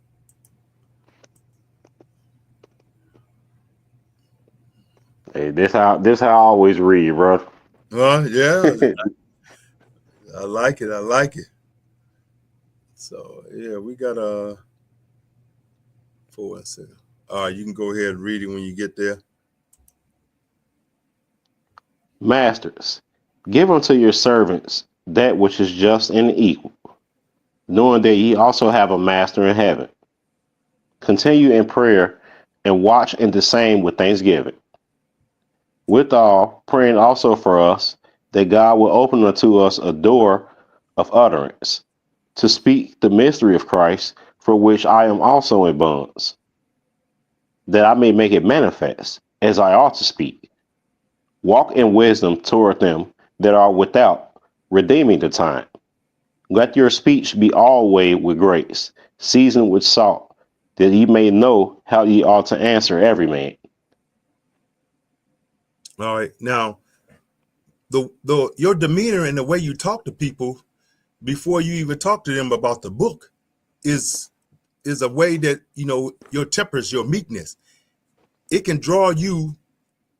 Hey, this how I always read, bro.
Yeah, I like it. So yeah, we got 4 and 6. All right, you can go ahead and read it when you get there.
Masters, give unto your servants that which is just and equal, knowing that ye also have a master in heaven. Continue in prayer and watch in the same with thanksgiving. Withal, praying also for us, that God will open unto us a door of utterance, to speak the mystery of Christ, for which I am also in bonds, that I may make it manifest, as I ought to speak. Walk in wisdom toward them that are without, redeeming the time. Let your speech be always with grace, seasoned with salt, that ye may know how ye ought to answer every man.
All right, now your demeanor and the way you talk to people before you even talk to them about the book is a way that your temperance, your meekness, it can draw you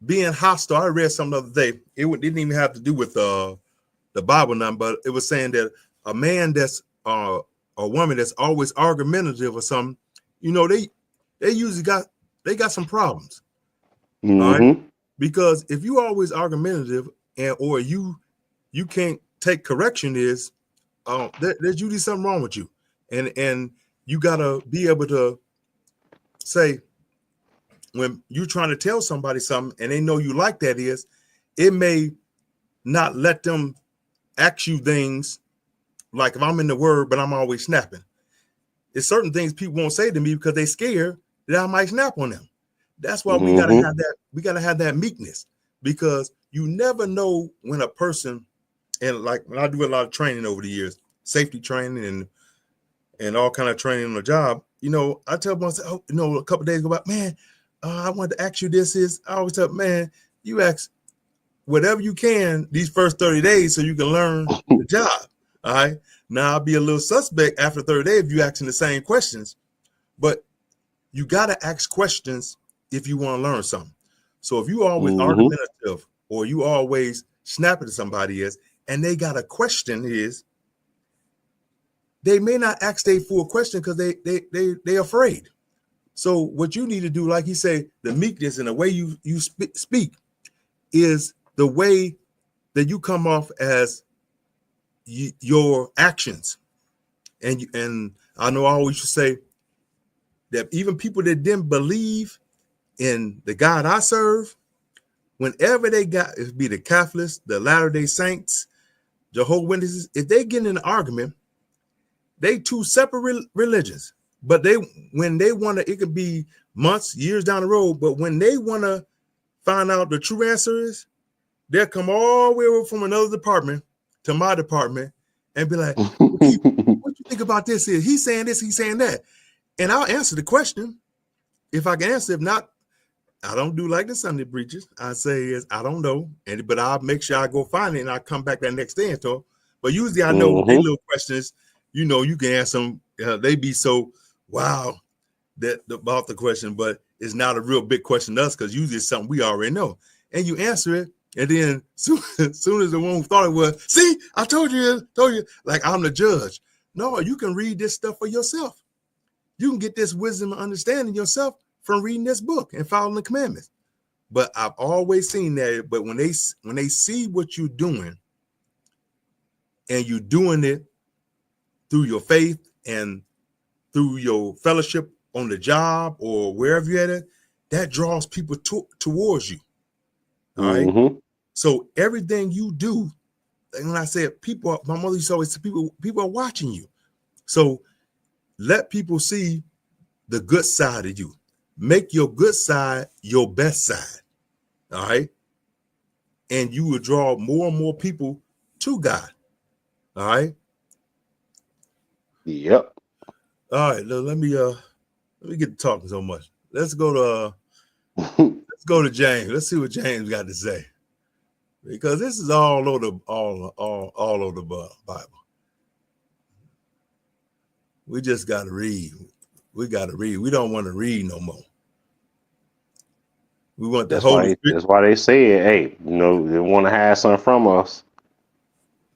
being hostile. I read something the other day. It didn't even have to do with the Bible now, but it was saying that a man that's a woman that's always argumentative or something, they usually got some problems. All right, because if you always argumentative or you can't take correction, there's usually something wrong with you, and you gotta be able to say, when you're trying to tell somebody something and they know you like that, it may not let them ask you things like, if I'm in the word but I'm always snapping, there's certain things people won't say to me because they're scared that I might snap on them. That's why we gotta have that meekness, because you never know when a person, and like when I do a lot of training over the years, safety training and all kind of training on the job, I tell myself, a couple of days ago, about, man, I wanted to ask you this. I always tell, man, you ask whatever you can these first 30 days so you can learn the job. All right. Now I'll be a little suspect after 30 days if you asking the same questions, but you got to ask questions if you want to learn something. So if you always argumentative or you always snap at somebody and they got a question they may not ask their full question because they afraid. So what you need to do, like he say, the meekness and the way you speak is the way that you come off as your actions. And I know I always used to say that even people that didn't believe in the God I serve, whenever they got, it be the Catholics, the Latter-day Saints, Jehovah's Witnesses, if they get in an argument, they two separate religions. But when they want to, it could be months, years down the road, but when they want to find out the true answer is, they'll come all the way over from another department to my department and be like, what you think about this? He's saying this, he's saying that. And I'll answer the question if I can answer. If not, I don't do like the Sunday preachers. I say, I don't know. But I'll make sure I go find it and I'll come back that next day and talk. But usually I know they little questions, you can answer them. They be so, wow, that about the question, but it's not a real big question to us because usually it's something we already know. And you answer it. And then soon as the one who thought it was, see, I told you, like I'm the judge. No, you can read this stuff for yourself. You can get this wisdom and understanding yourself from reading this book and following the commandments. But I've always seen that. But when they see what you're doing and you're doing it through your faith and through your fellowship on the job or wherever you're at it, that draws people towards you. All right. So everything you do, and when I said people, my mother used to always say people are watching you. So let people see the good side of you. Make your good side your best side. All right. And you will draw more and more people to God. All right.
Yep.
All right. Let me get to talking so much. Let's go to James. Let's see what James got to say. Because this is all over the Bible. We just got to read. We got to read. We don't want to read no more. We want the Holy Spirit.
That's why they said, hey, they want to hide something from us.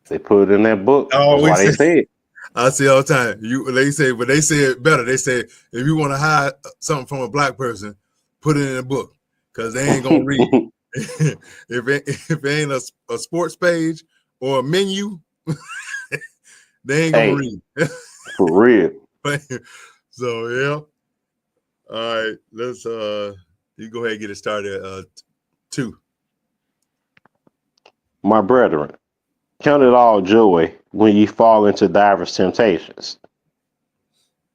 They put it in that book. That's why they said.
I see all the time. They say it better. They say if you want to hide something from a black person, put it in a book because they ain't gonna read. if it ain't a sports page or a menu, they ain't gonna read.
For real.
So yeah. All right, let's you go ahead and get it started. 2.
My brethren, count it all joy when ye fall into divers temptations,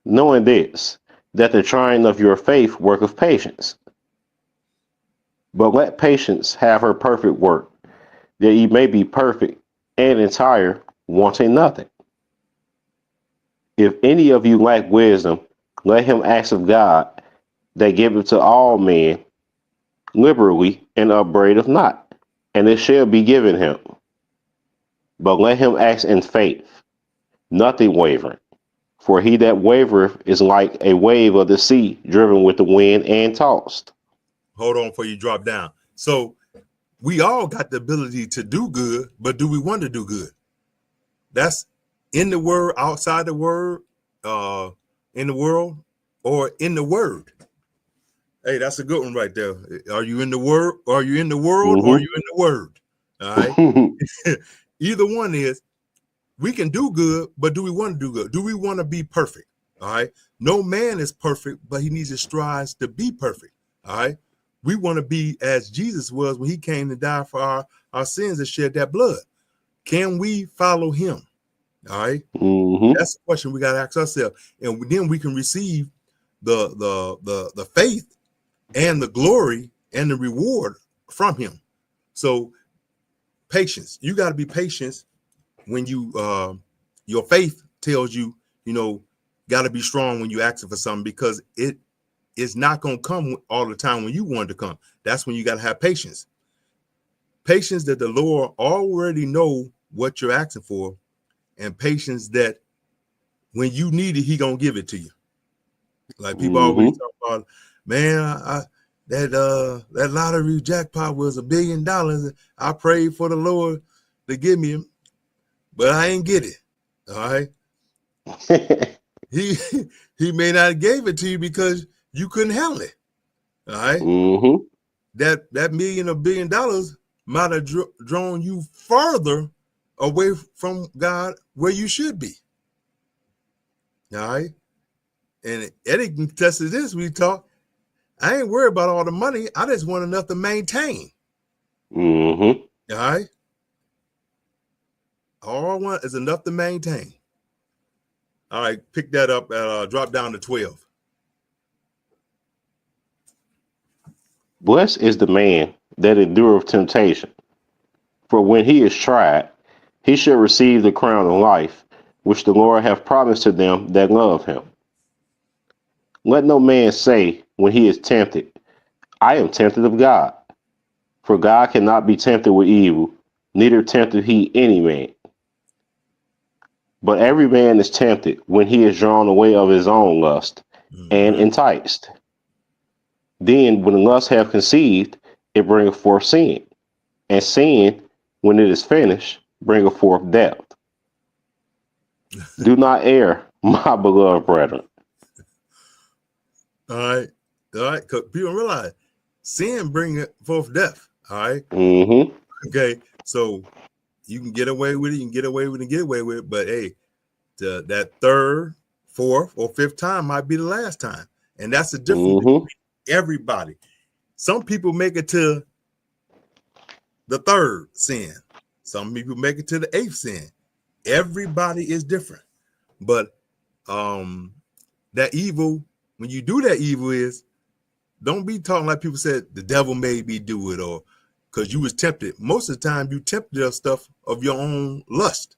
knowing this, that the trying of your faith worketh patience. But let patience have her perfect work, that ye may be perfect and entire, wanting nothing. If any of you lack wisdom, let him ask of God, that giveth to all men liberally and upbraideth not, and it shall be given him. But let him ask in faith, nothing wavering. For he that wavereth is like a wave of the sea, driven with the wind and tossed.
Hold on before you drop down. So we all got the ability to do good, but do we want to do good? That's in the word, outside the word, in the world, or in the word. Hey, that's a good one right there. Are you in the word? Are you in the world? Or are you in the word? All right. Either one is. We can do good, but do we want to do good? Do we want to be perfect? All right. No man is perfect, but he needs to strive to be perfect. All right. We want to be as Jesus was when he came to die for our sins and shed that blood. Can we follow him? All right. That's the question we got to ask ourselves. And then we can receive the faith and the glory and the reward from him. So patience, you got to be patient when you your faith tells you, got to be strong when you asking for something, because it is not going to come all the time when you want it to come. That's when you got to have patience. patience that the Lord already know what you're asking for, and patience that when you need it, he gonna give it to you. Like people always talk about, man, that lottery jackpot was $1 billion. I prayed for the Lord to give me him, but I ain't get it. All right. he may not have gave it to you because you couldn't handle it. All right. That million or $1 billion might have drawn you further away from God where you should be. All right. And Eddie can test this. We talk. I ain't worried about all the money. I just want enough to maintain. All right. All I want is enough to maintain. All right. Pick that up and drop down to 12.
Blessed is the man that endureth temptation, for when he is tried, he shall receive the crown of life, which the Lord hath promised to them that love him. Let no man say when he is tempted, I am tempted of God. For God cannot be tempted with evil, neither tempteth he any man. But every man is tempted when he is drawn away of his own lust and enticed. Then when lust hath conceived, it bringeth forth sin. And sin, when it is finished, bringeth forth death. Do not err, my beloved brethren.
All right. All right. Because people don't realize sin bringeth forth death. All right. Okay. So you can get away with it. You can get away with it and get away with it. But hey, that third, fourth, or fifth time might be the last time. And that's the difference between everybody. Some people make it to the third sin. Some people make it to the eighth sin. Everybody is different. But that evil, when you do that evil, is don't be talking like people said the devil made me do it, or because you was tempted. Most of the time you tempted of stuff of your own lust.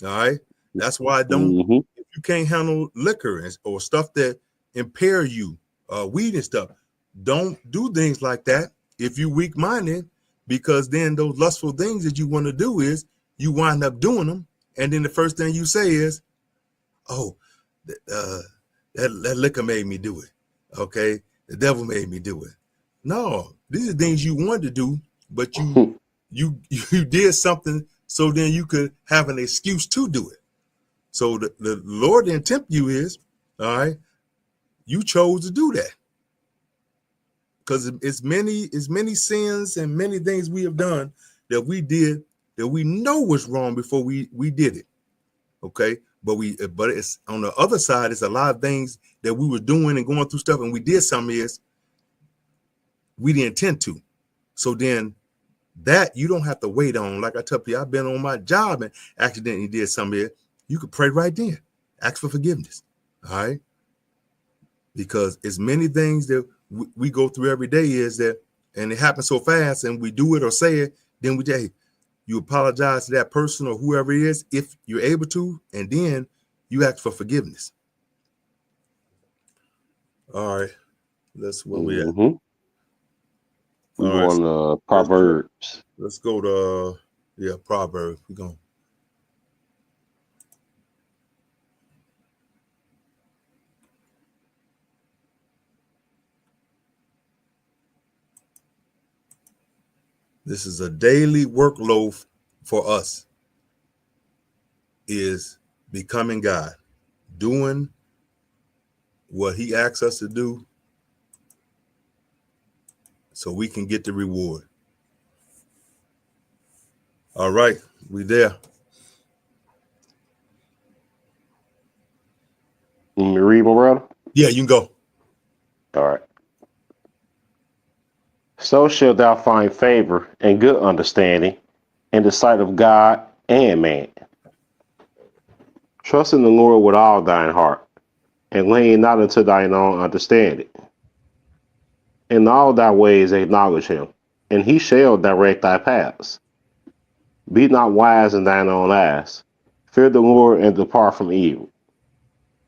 All right. That's why I don't, if you can't handle liquor or stuff that impair you, weed and stuff, don't do things like that if you weak-minded, because then those lustful things that you want to do is you wind up doing them. And then the first thing you say is, oh, that liquor made me do it. Okay. The devil made me do it. No, these are things you wanted to do, but you did something so then you could have an excuse to do it. So the Lord didn't tempt you is, all right, you chose to do that. Because it's many sins and many things we have done that we did that we know was wrong before we did it. Okay. But it's on the other side, it's a lot of things that we were doing and going through stuff, and we did something is we didn't intend to. So then that you don't have to wait on. Like I tell people, I've been on my job and accidentally did something here. You could pray right then. Ask for forgiveness. All right. Because it's many things that we go through every day is that, and it happens so fast, and we do it or say it, then we say, you apologize to that person or whoever it is, if you're able to, and then you ask for forgiveness. All right. That's where we at.
We're going to Proverbs.
Let's go to Proverbs. We're going. This is a daily workload for us, is becoming God, doing what he asks us to do so we can get the reward. All right, we there.
Let me read, my brother?
Yeah, you can go.
All right. So shalt thou find favor and good understanding in the sight of God and man. Trust in the Lord with all thine heart, and lean not unto thine own understanding. In all thy ways acknowledge him, and he shall direct thy paths. Be not wise in thine own eyes. Fear the Lord and depart from evil.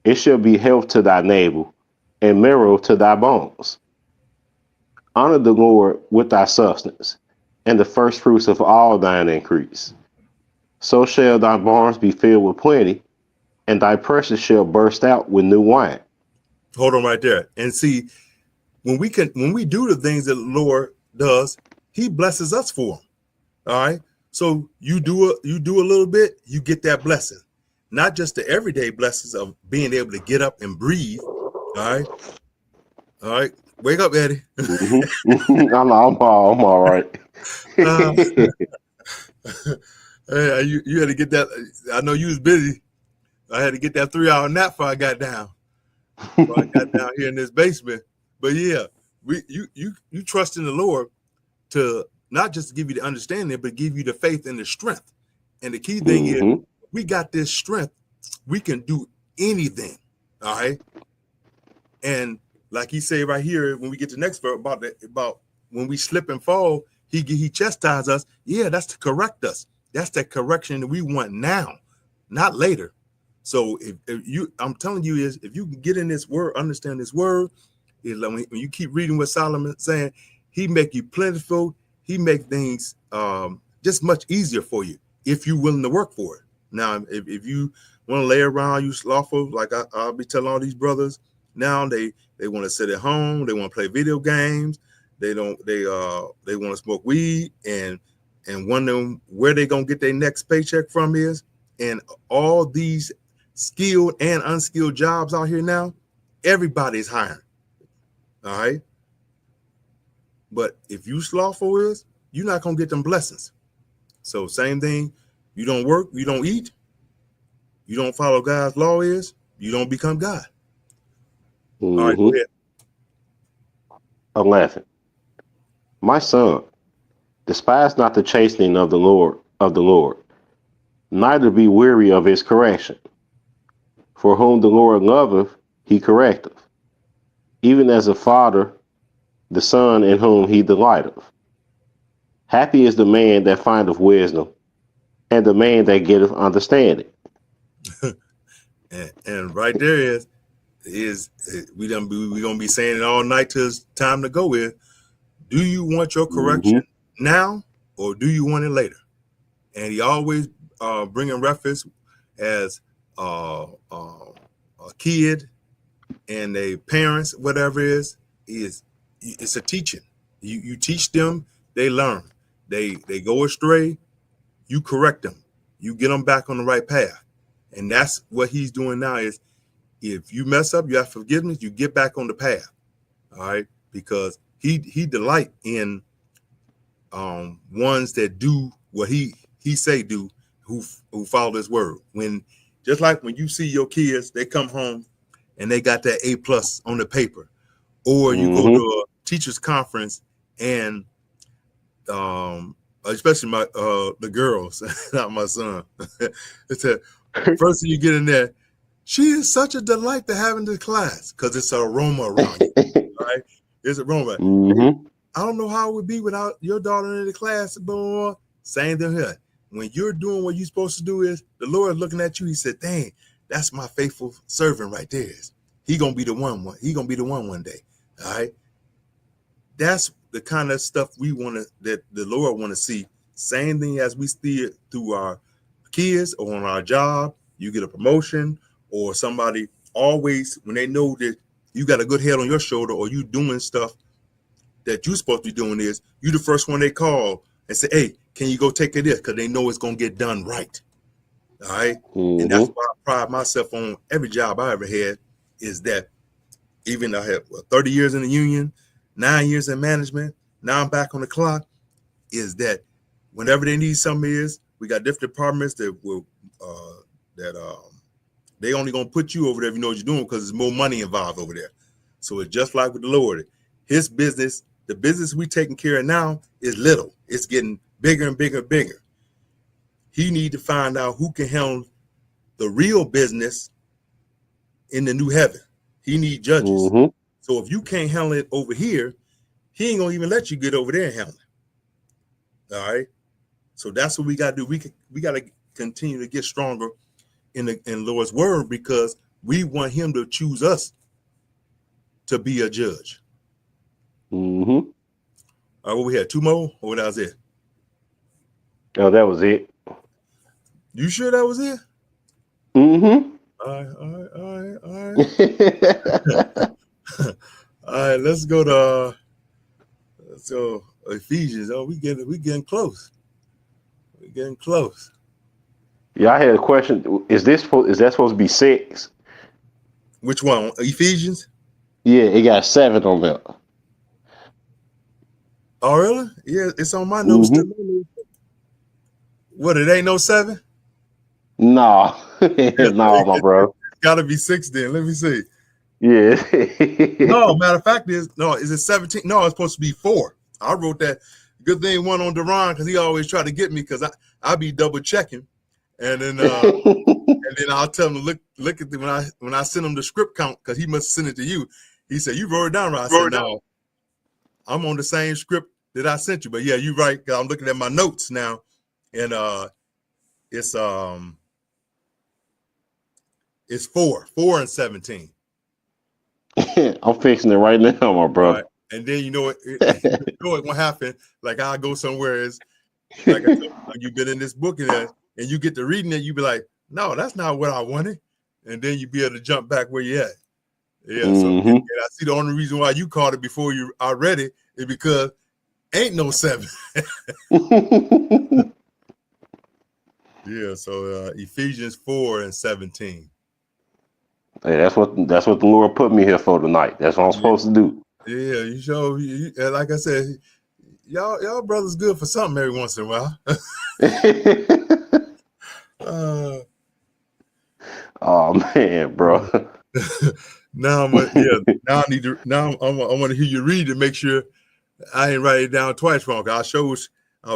It shall be health to thy navel, and marrow to thy bones. Honor the Lord with thy substance, and the first fruits of all thine increase. So shall thy barns be filled with plenty, and thy presses shall burst out with new wine.
Hold on right there. And see, when we do the things that the Lord does, he blesses us for them. All right. So you do a little bit, you get that blessing. Not just the everyday blessings of being able to get up and breathe. All right. All right. Wake up, Eddie.
I'm all right.
uh, you had to get that. I know you was busy. I had to get that 3-hour nap before I got down. Before I got down here in this basement. But yeah, you trust in the Lord to not just give you the understanding, but give you the faith and the strength. And the key thing is, we got this strength. We can do anything. All right. And like he said right here, when we get to the next verse about when we slip and fall, he chastises us. Yeah, that's to correct us. That's the correction that we want now, not later. So if you, I'm telling you, is if you can get in this word, understand this word, is like when you keep reading what Solomon saying, he make you plentiful. He make things just much easier for you if you're willing to work for it. Now, if you want to lay around, you slothful, like I'll be telling all these brothers now, they want to sit at home, they want to play video games, they want to smoke weed and wondering where they gonna get their next paycheck from is. And all these skilled and unskilled jobs out here now, everybody's hiring. All right. But if you slothful is, you're not gonna get them blessings. So same thing, you don't work, you don't eat, you don't follow God's law is, you don't become God. All right, go ahead.
11. My son, despise not the chastening of the Lord, neither be weary of his correction. For whom the Lord loveth, he correcteth, even as a father the son in whom he delighteth. Happy is the man that findeth wisdom, and the man that getteth understanding.
and right there is we gonna be saying it all night till it's time to go with. Do you want your correction now, or do you want it later? And he always bringing reference as a kid and a parents, whatever it is it's a teaching. You teach them, they learn. They go astray, you correct them, you get them back on the right path. And that's what he's doing now is, if you mess up, you have forgiveness, you get back on the path. All right. Because he delight in ones that do what he say do, who follow his word. When just like when you see your kids, they come home and they got that A+ on the paper, or you go to a teacher's conference and especially my the girls, not my son. It's a first thing you get in there, she is such a delight to have in the class because it's an aroma around you. All right, it's an aroma. I don't know how it would be without your daughter in the class, boy. Same thing here. When you're doing what you're supposed to do, is the Lord looking at you. He said, "Dang, that's my faithful servant right there. He gonna be the one. He gonna be the one day." All right. That's the kind of stuff we want to, that the Lord want to see. Same thing as we see it through our kids or on our job. You get a promotion, or somebody always, when they know that you got a good head on your shoulder, or you doing stuff that you're supposed to be doing, is you the first one they call and say, "Hey, can you go take care of this?" Because they know it's gonna get done right. All right. And that's why I pride myself on every job I ever had, is that even I have 30 years in the union, 9 years in management, now I'm back on the clock, is that whenever they need something, is we got different departments that will they only gonna put you over there if you know what you're doing, because there's more money involved over there. So it's just like with the Lord. His business, the business we taking care of now, is little. It's getting bigger and bigger and bigger. He need to find out who can handle the real business in the new heaven. He need judges. So if you can't handle it over here, he ain't gonna even let you get over there and handle it. All right. So that's what we gotta do. We gotta continue to get stronger in Lord's word, because we want him to choose us to be a judge. All right, what we had? 2 more, or what was it?
Oh, that was it.
You sure that was it?
Mm-hmm.
All right. All right, let's go Ephesians. Oh, we getting close. We getting close.
Yeah, I had a question. Is that supposed to be 6?
Which one? Ephesians?
Yeah, it got 7 on there.
Oh, really? Yeah, it's on my notes
Mm-hmm.
too. What? It ain't no 7.
No,
Yeah,
no, my bro.
it's got to be 6 then. Let me see.
Yeah.
No, matter of fact, is it 17? No, it's supposed to be 4. I wrote that. Good thing one on Duran because he always try to get me because I be double checking, and then I'll tell him to look at when I send him the script count because he must send it to you. He said you wrote it down right. I said no, I'm on the same script that I sent you. But yeah, you're right. I'm looking at my notes now, and it's 4 and 17.
I'm fixing it right now, my
All
bro.
right. And then you know it won't happen. Like I go somewhere is like I told you, you've been in this book and you get to reading it, you be like, no, that's not what I wanted. And then you be able to jump back where you at. Yeah. So and I see the only reason why you caught it before I read it is because ain't no 7. Yeah. So Ephesians 4 and 17.
Hey, that's what the Lord put me here for tonight. That's what I'm
Yeah.
supposed to do.
Yeah. You show like I said, y'all brothers good for something every once in a while.
Oh man, bro.
Now I'm now I need to I want to hear you read to make sure I ain't write it down twice wrong. I was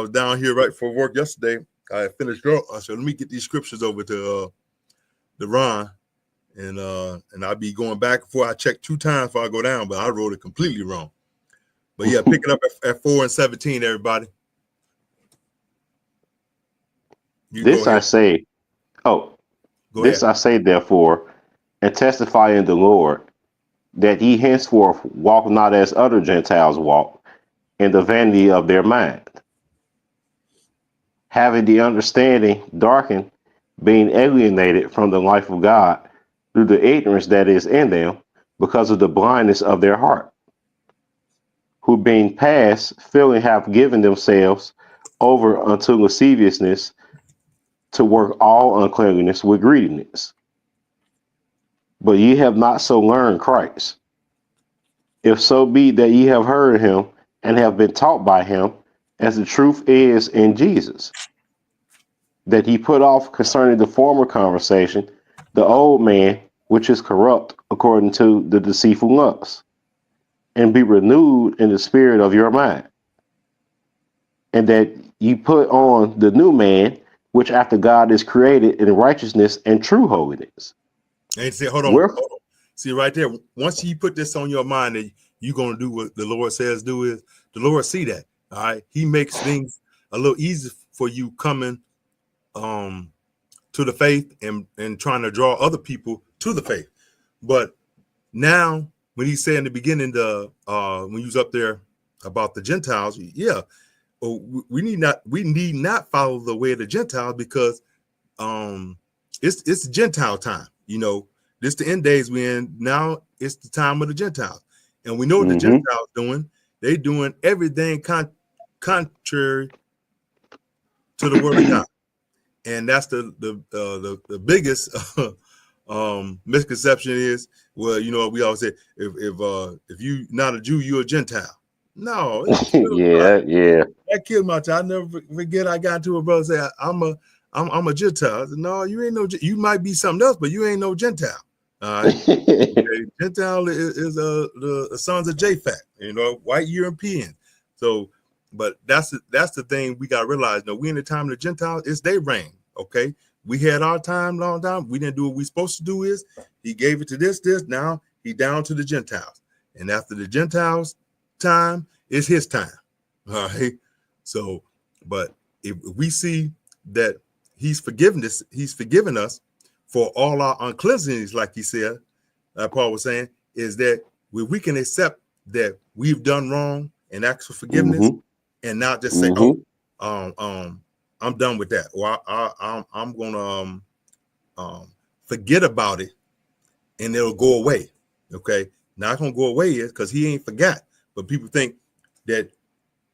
down here right for work yesterday. I finished up. I said, let me get these scriptures over to Ron, and I'll be going back before I check 2 times before I go down, but I wrote it completely wrong. But yeah, pick it up at 4 and 17, everybody. You
This
go
I
ahead.
say,
Go
this
ahead.
I say therefore, and testify in the Lord, that ye henceforth walk not as other Gentiles walk, in the vanity of their mind, having the understanding darkened, being alienated from the life of God through the ignorance that is in them, because of the blindness of their heart, who being past feeling have given themselves over unto lasciviousness, to work all uncleanliness with greediness. But ye have not so learned Christ, if so be that ye have heard him and have been taught by him, as the truth is in Jesus, that ye put off concerning the former conversation the old man which is corrupt according to the deceitful lusts, and be renewed in the spirit of your mind, and that ye put on the new man, which after God is created in righteousness and true holiness.
And say, hold on. See right there. Once you put this on your mind that you're gonna do what the Lord says do, is the Lord see that. All right. He makes things a little easier for you coming to the faith and trying to draw other people to the faith. But now when he said in the beginning, when he was up there about the Gentiles, yeah, we need not follow the way of the Gentiles because it's Gentile time. You know, this the end days we in. Now it's the time of the Gentiles. And we know what the Gentiles doing. They doing everything contrary to the word of God. And that's the biggest misconception is, well, you know, we always say if you not a Jew, you're a Gentile. No,
Yeah.
that killed my child. I never forget. I got to a brother say, I'm a Gentile. I said, no, you ain't no. You might be something else, but you ain't no Gentile. All right. Okay. Gentile is the sons of Japhet. You know, white European. So, but that's the thing we got to realize. No, we in the time of the Gentiles. It's their reign. Okay. We had our time, long time. We didn't do what we supposed to do. Is he gave it to this. Now he down to the Gentiles, and after the Gentiles' time, it's his time. All right. So, but if we see that he's forgiven us for all our uncleanness, like he said, Paul was saying, is that we can accept that we've done wrong and ask for forgiveness, and not just say, I'm done with that, or I'm gonna forget about it, and it'll go away. Okay, not gonna go away is because he ain't forgot. But people think that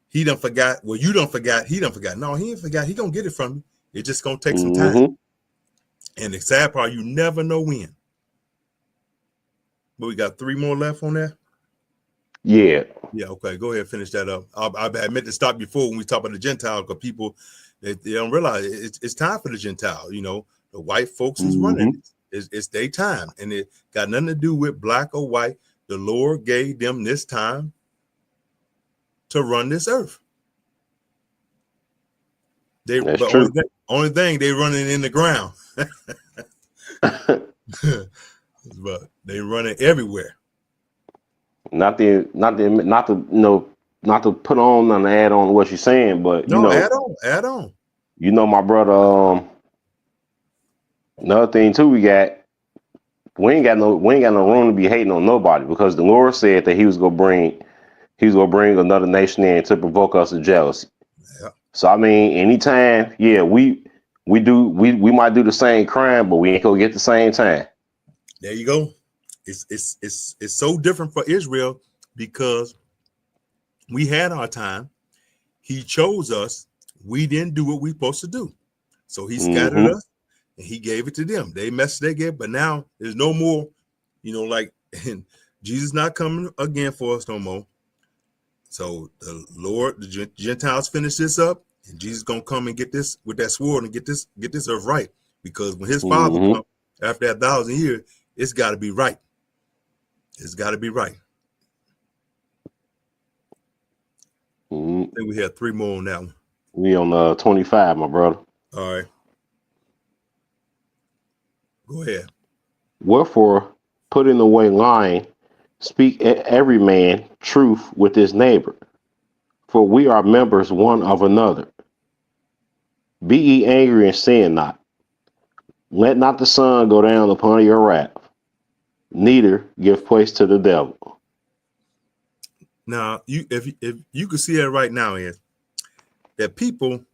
he done forgot. Well, you don't forgot. He done forgot. No, he ain't forgot. He gonna get it from you. It's just gonna take some time.
Mm-hmm.
And the sad part, you never know when. But we got 3 more left on there.
Yeah.
Yeah, okay. Go ahead, finish that up. I meant to stop before when we talk about the Gentiles, because people they don't realize it's time for the Gentile. You know, the white folks is
Mm-hmm.
running. It's their time, and it got nothing to do with black or white. The Lord gave them this time to run this earth.
That's
But
true.
only thing they running in the ground, but they running everywhere.
not to not to put on and add on to what you're saying, but
No, add on.
my brother. Another thing too, we ain't got no room to be hating on nobody, because the Lord said that he was gonna bring another nation in to provoke us to jealousy.
Yeah.
So I mean, anytime, yeah, we might do the same crime, but we ain't gonna get the same time.
There you go. It's so different for Israel because we had our time. He chose us. We didn't do what we supposed to do. So he scattered
Mm-hmm.
us and he gave it to them. They messed they gave, but now there's no more, like and Jesus not coming again for us no more. So the Lord, the Gentiles finish this up, and Jesus gonna come and get this with that sword and get this earth right. Because when his father
Mm-hmm.
comes after that 1,000 years, it's got to be right. It's got to be right.
Mm-hmm.
I think we had 3 more on that one.
We on 25, my brother.
All right, go ahead.
Wherefore, putting away lying, speak every man truth with his neighbor, for we are members one of another. Be ye angry and sin not. Let not the sun go down upon your wrath, neither give place to the devil.
Now, if you can see that right now is that people,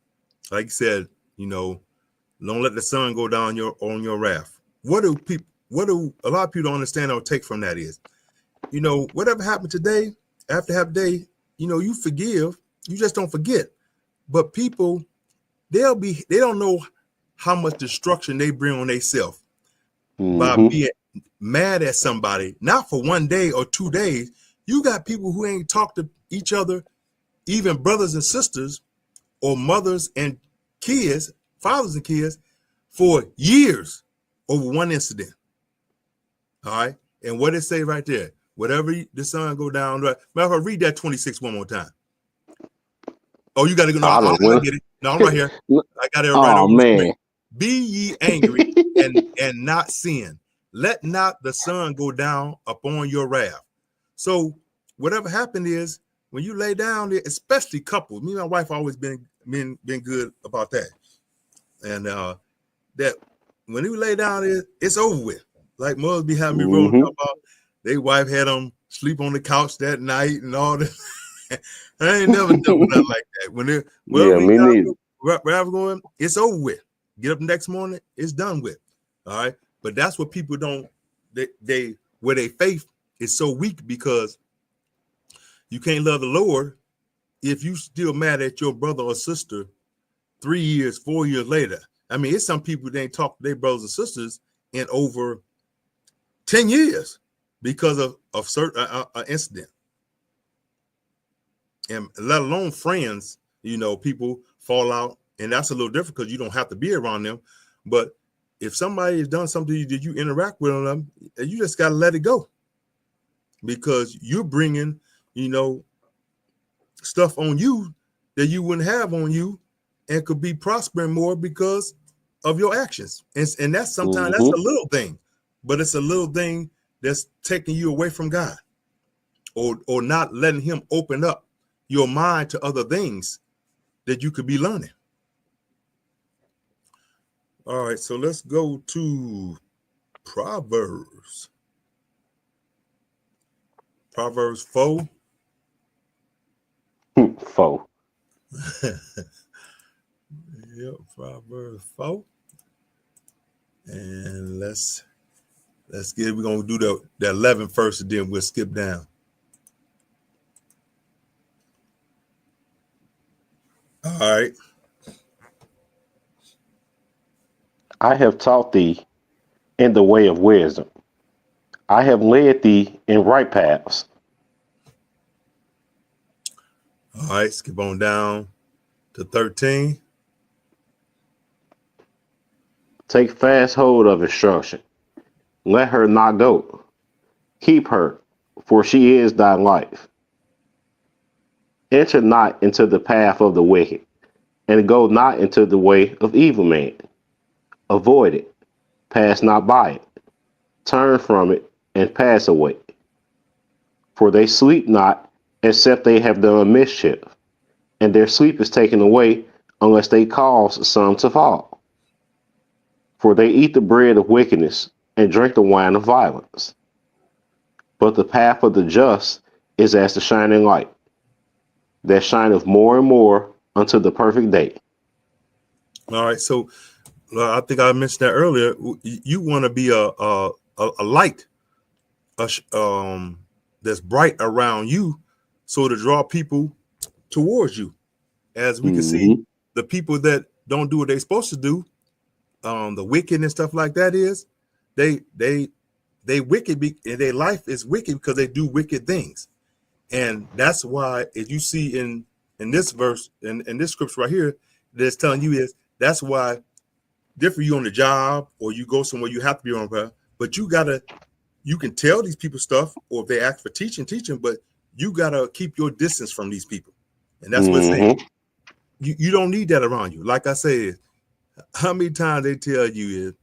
like you said, don't let the sun go down on your wrath. What do a lot of people don't understand or take from that is, whatever happened today, after half day, you forgive, you just don't forget. But people, they don't know how much destruction they bring on themselves by
Mm-hmm.
being mad at somebody, not for 1 day or 2 days. You got people who ain't talked to each other, even brothers and sisters, or mothers and kids, fathers and kids, for years over one incident. All right. And what it say right there? Whatever the sun go down, right? Matter of fact, read that 26 one more time. Oh, you got to go. No,
I
I
don't
get it. No, I'm right here. I got it right
Oh
over the
man.
screen. Be ye angry and not sin. Let not the sun go down upon your wrath. So whatever happened is when you lay down there, especially couples. Me and my wife always been good about that. And that when you lay down there, it's over with. Like mothers be having me rolling
Mm-hmm.
about they wife had them sleep on the couch that night and all that. I ain't never done nothing like that. Wherever
Yeah,
we
me
got
neither.
wherever going, it's over with. Get up the next morning, it's done with. All right. But that's what people don't they where their faith is so weak, because you can't love the Lord if you still mad at your brother or sister 3 years, 4 years later. I mean, it's some people that ain't talk to their brothers and sisters in over 10 years because of certain incident. And let alone friends, people fall out, and that's a little different because you don't have to be around them. But if somebody has done something to you, that you interact with them, you just got to let it go, because you're bringing, stuff on you that you wouldn't have on you, and could be prospering more because of your actions. And that's sometimes that's
Mm-hmm.
a little thing, but it's a little thing that's taking you away from God, or not letting him open up your mind to other things that you could be learning. All right, so let's go to Proverbs. Proverbs 4.
Foe.
Yep, Proverbs 4. And let's get it. We're gonna do the 11 first, and then we'll skip down. All right.
I have taught thee in the way of wisdom. I have led thee in right paths.
All right, skip on down to 13.
Take fast hold of instruction. Let her not go. Keep her, for she is thy life. Enter not into the path of the wicked, and go not into the way of evil men. Avoid it, pass not by it. Turn from it, and pass away. For they sleep not, except they have done mischief, and their sleep is taken away, unless they cause some to fall. For they eat the bread of wickedness, and drink the wine of violence. But the path of the just is as the shining light, that shineth more and more unto the perfect day.
All right, so I think I mentioned that earlier. You want to be a light, that's bright around you, so to draw people towards you. As we can see, the people that don't do what they're supposed to do, the wicked and stuff like that, is they wicked, and their life is wicked because they do wicked things. And that's why, if you see in this verse, in this scripture right here, that's telling you, is that's why different you on the job or you go somewhere, you have to be on prayer, but you can tell these people stuff, or if they ask for teaching, but you gotta keep your distance from these people. And that's what it's saying. You don't need that around you. Like I said, how many times they tell you is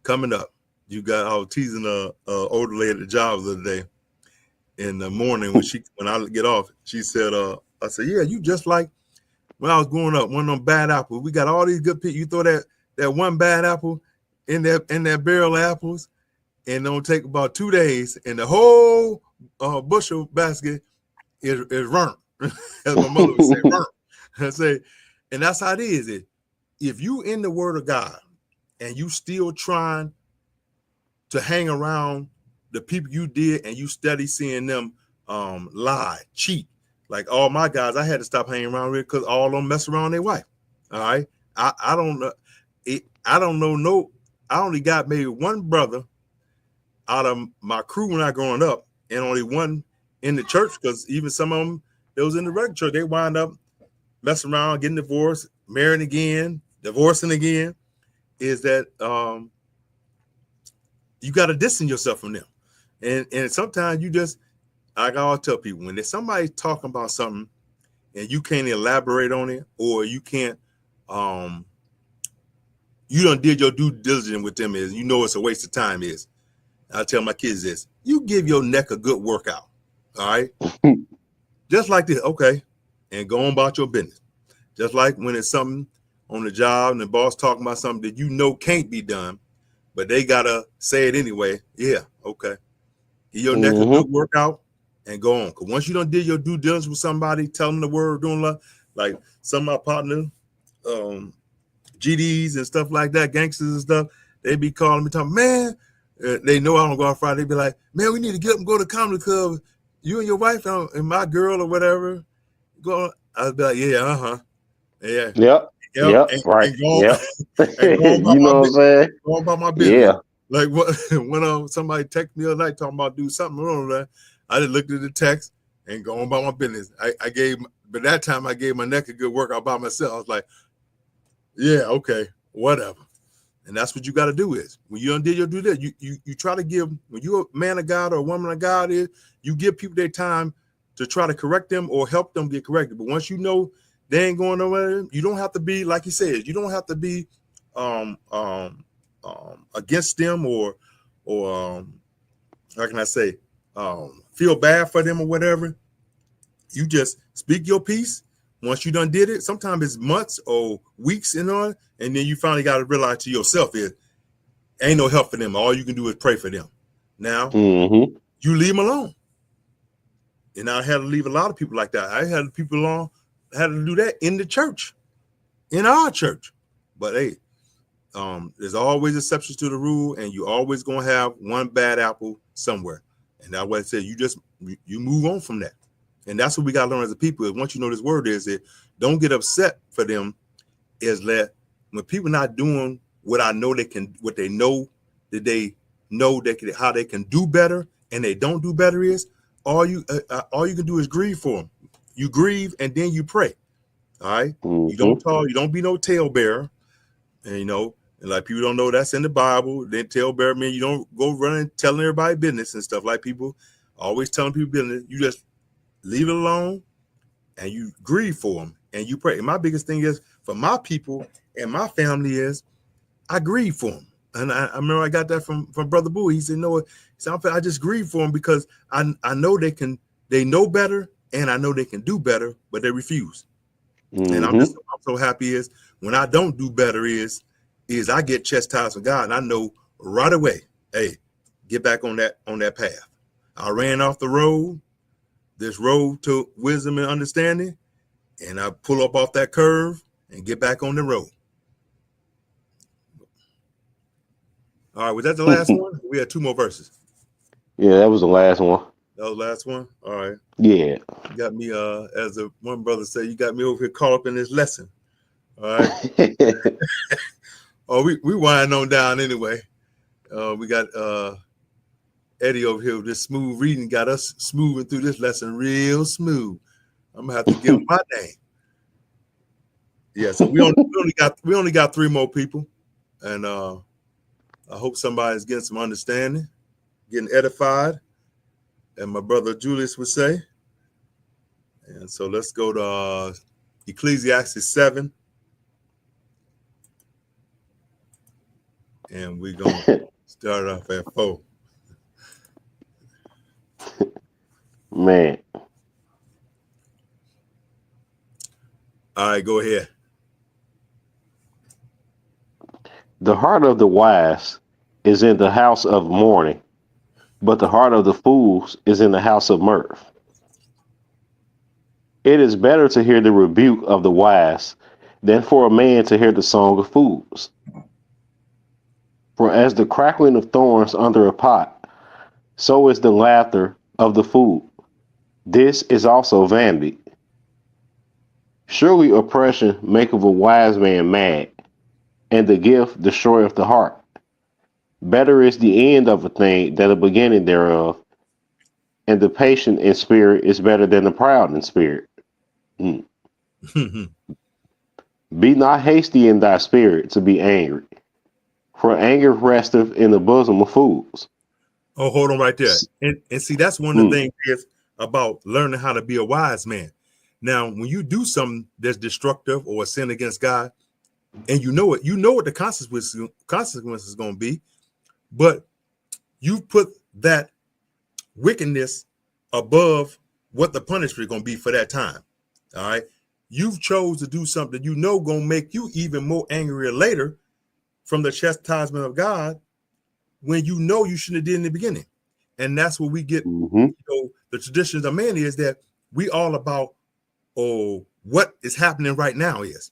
coming up, I was teasing a older lady at the job the other day in the morning when I get off, she said, I said, yeah, you just like when I was growing up, one of them bad apples. We got all these good people. You throw that one bad apple in that barrel of apples, and it'll take about 2 days, and the whole bushel basket is burnt. As my mother would say, burnt. I say, and that's how it is. If you in the Word of God and you still trying to hang around the people you did, and you steady seeing them lie, cheat, like all my guys, I had to stop hanging around with because all of them mess around their wife. All right, I don't know. I don't know. No, I only got maybe one brother out of my crew when I growing up, and only one in the church, because even some of them that was in the regular church, they wind up messing around, getting divorced, marrying again, divorcing again. Is that you got to distance yourself from them, and sometimes you just, like I always tell people, when there's somebody talking about something and you can't elaborate on it, or you can't, you done did your due diligence with them, is you know it's a waste of time. Is I tell my kids this: you give your neck a good workout, all right, just like this, okay, and go on about your business. Just like when it's something on the job and the boss talking about something that you know can't be done, but they gotta say it anyway. Yeah, okay. Give your neck a good workout and go on. Because once you done did your due diligence with somebody, tell them the word, doing like some of my partners, GDs and stuff like that, gangsters and stuff, they be calling me, talking, man, they know I don't go out Friday. They be like, man, we need to get up and go to the comedy club. You and your wife and my girl or whatever. Go. I'd be like, yeah, yeah.
Yep.
And
Right.
go,
Yep.
and go
You know what I'm saying?
Go about my business.
Yeah.
Like what, when somebody texted me the other night talking about do something wrong, I just looked at the text and go on about my business. But that time I gave my neck a good workout by myself. I was like, yeah, okay, whatever. And that's what you got to do, is when you undid your do that, you try to give, when you're a man of God or a woman of God, is you give people their time to try to correct them or help them get corrected. But once you know they ain't going nowhere, you don't have to be, like he says, you don't have to be against them or how can I say, feel bad for them or whatever. You just speak your piece. Once you done did it, sometimes it's months or weeks and on, and then you finally got to realize to yourself, is ain't no help for them. All you can do is pray for them. Now you leave them alone. And I had to leave a lot of people like that. I had people alone, had to do that in the church. in our church. But hey, there's always exceptions to the rule, and you always gonna have one bad apple somewhere. And that's why I said you move on from that. And that's what we gotta learn as a people. Is once you know this word is that don't get upset for them. Is that when people not doing what I know they can, what they know that they know they can, how they can do better, and they don't do better is all you can do is grieve for them. You grieve and then you pray. All right. You don't talk. You don't be no talebearer. And and like people don't know that's in the Bible. Then talebearer mean you don't go running telling everybody business and stuff. Like people always telling people business. You just leave it alone and you grieve for them and you pray. And my biggest thing is for my people and my family is I grieve for them. And I remember I got that from Brother Boo. He said, no, I just grieve for them because I know they know better and I know they can do better, but they refuse. And I'm so happy is when I don't do better is I get chastised from God and I know right away, hey, get back on that path. I ran off the road, this road to wisdom and understanding, and I pull up off that curve and get back on the road. All right, was that the last one? We had 2 more verses.
Yeah, that was the last one.
That was the last one? All right.
Yeah.
You got me, as one brother said, you got me over here caught up in this lesson. All right. Oh, we wind on down anyway. We got Eddie over here with this smooth reading, got us smoothing through this lesson real smooth. I'm gonna have to give him my name. Yeah, so we only got 3 more people, and I hope somebody's getting some understanding, getting edified, and my brother Julius would say. And so let's go to Ecclesiastes 7. And we're going to start off at 4.
Man.
All right, go ahead.
The heart of the wise is in the house of mourning, but the heart of the fools is in the house of mirth. It is better to hear the rebuke of the wise than for a man to hear the song of fools. For as the crackling of thorns under a pot, so is the laughter of the fool. This is also vanity. Surely oppression maketh a wise man mad, and the gift destroyeth the heart. Better is the end of a thing than the beginning thereof, and the patient in spirit is better than the proud in spirit. Be not hasty in thy spirit to be angry, for anger resteth in the bosom of fools.
Oh, hold on right there. And see, that's one of the things is about learning how to be a wise man. Now, when you do something that's destructive or a sin against God, and you know what the consequences is going to be, but you put that wickedness above what the punishment is going to be for that time. All right. You've chose to do something you know going to make you even more angrier later from the chastisement of God when you know you shouldn't have did in the beginning. And that's what we get. The traditions of man is that we all about, what is happening right now is,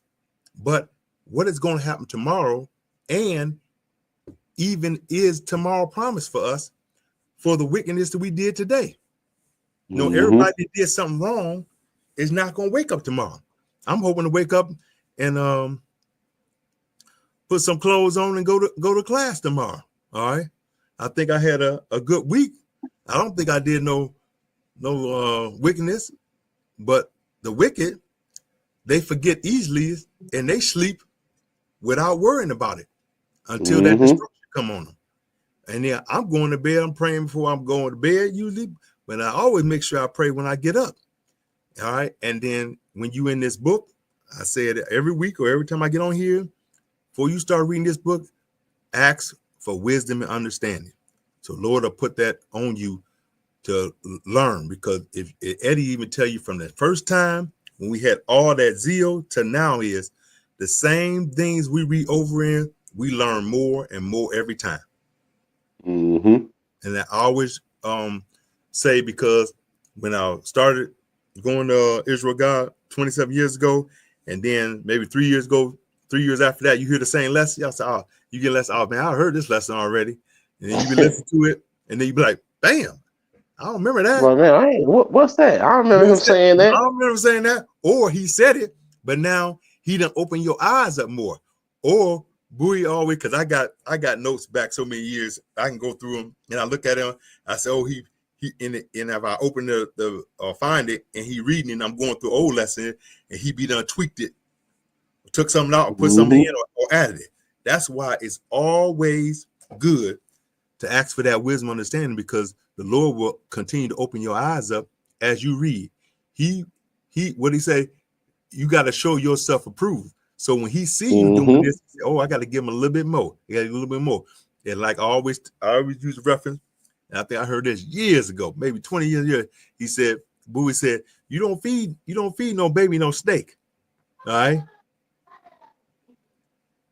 but what is going to happen tomorrow, and even is tomorrow promised for us for the wickedness that we did today. Everybody that did something wrong is not going to wake up tomorrow. I'm hoping to wake up and put some clothes on and go to class tomorrow. All right. I think I had a good week. I don't think I did no wickedness, but the wicked, they forget easily and they sleep without worrying about it until that destruction come on them. And then I'm going to bed. I'm praying before I'm going to bed usually, but I always make sure I pray when I get up. All right. And then when you in this book, I say it every week or every time I get on here, before you start reading this book, ask for wisdom and understanding. So Lord will put that on you to learn, because if Eddie even tell you from the first time when we had all that zeal to now is the same things we read over in, we learn more and more every time. And I always say, because when I started going to Israel God 27 years ago, and then maybe 3 years after that, you hear the same lesson. Y'all say, oh, you get lesson. Oh man, I heard this lesson already. And then you be listening to it, and then you be like, bam, I don't remember that.
Well, man, what's that? I don't remember him saying
I
that.
don't remember saying that. Or he said it, but now he done open your eyes up more. Or Bowie always, because I got notes back so many years, I can go through them and I look at him. I say, oh, he in it, and if I open the find it and he reading it, and I'm going through old lesson, and he be done tweaked it, took something out, or put something in, or added it. That's why it's always good to ask for that wisdom understanding, because the Lord will continue to open your eyes up as you read. He what he say, you got to show yourself approved. So when he see you doing this, oh, I got to give him a little bit more. You got a little bit more. And like I always use a reference. And I think I heard this years ago, maybe 20 years ago. He said, Bowie said, you don't feed no baby no steak. All right.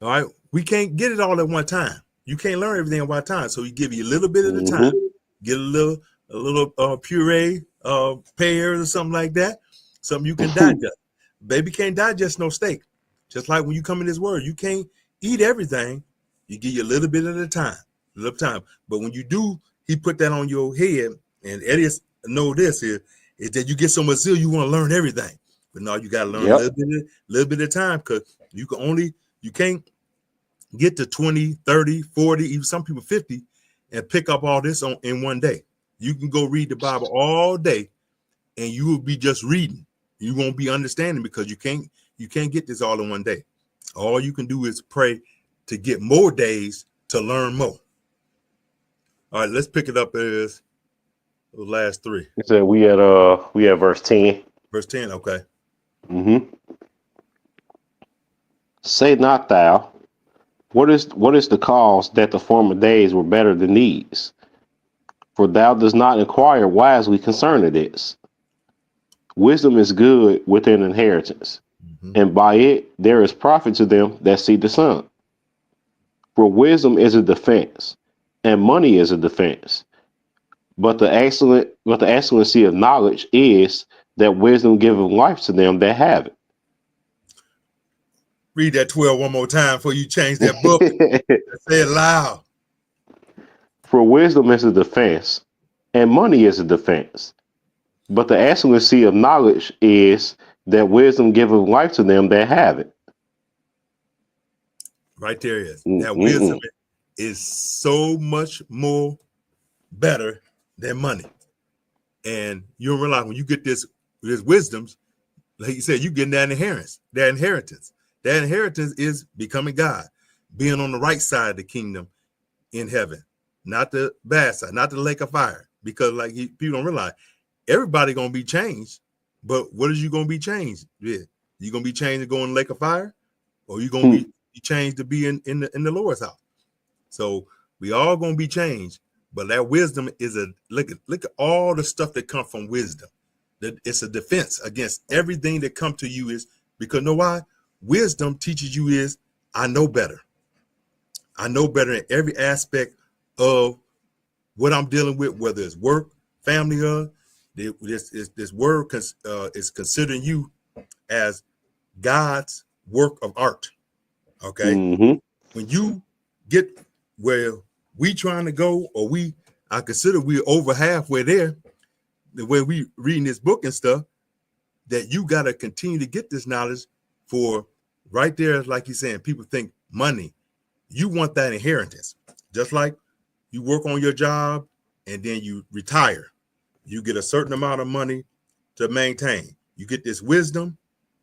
All right. We can't get it all at one time. You can't learn everything at one time. So he give you a little bit at a time. Get a little puree, pears or something like that. Something you can digest. Baby can't digest no steak. Just like when you come in this word, you can't eat everything. You give you a little bit at a time, But when you do, he put that on your head. And Eddie know this is that you get so much zeal, you want to learn everything. But no, you got to learn a little bit at a time, because you can't get to 20, 30, 40, even some people 50 and pick up all this in one day. You can go read the Bible all day and you will be just reading. You won't be understanding, because you can't get this all in one day. All you can do is pray to get more days to learn more. All right, let's pick it up as the last three.
He said we had verse 10.
Verse 10, okay.
Say not thou, what is the cause that the former days were better than these? For thou dost not inquire wisely concerning this. Wisdom is good with an inheritance, and by it there is profit to them that see the sun. For wisdom is a defense, and money is a defense. But the excellency of knowledge is that wisdom giveth life to them that have it.
Read that 12 one more time before you change that book. Say it loud.
For wisdom is a defense, and money is a defense. But the excellency of knowledge is that wisdom giveth life to them that have it.
Right there is. That wisdom is so much more better than money. And you don't realize when you get this wisdoms, like you said, you getting that inheritance. That inheritance is becoming God, being on the right side of the kingdom in heaven, not the bad side, not the lake of fire. Because people don't realize, everybody gonna be changed, but what is you gonna be changed with? You gonna be changed to go in the lake of fire, or you gonna be changed to be in the Lord's house? So we all gonna be changed, but that wisdom is look at all the stuff that come from wisdom. That it's a defense against everything that come to you, is because know why? Wisdom teaches you is I know better. I know better in every aspect of what I'm dealing with, whether it's work, family, this word is considering you as God's work of art. Okay. When you get where we trying to go, or I consider we're over halfway there, the way we reading this book and stuff, that you got to continue to get this knowledge. For right there, like you're saying, people think money. You want that inheritance. Just like you work on your job and then you retire. You get a certain amount of money to maintain. You get this wisdom,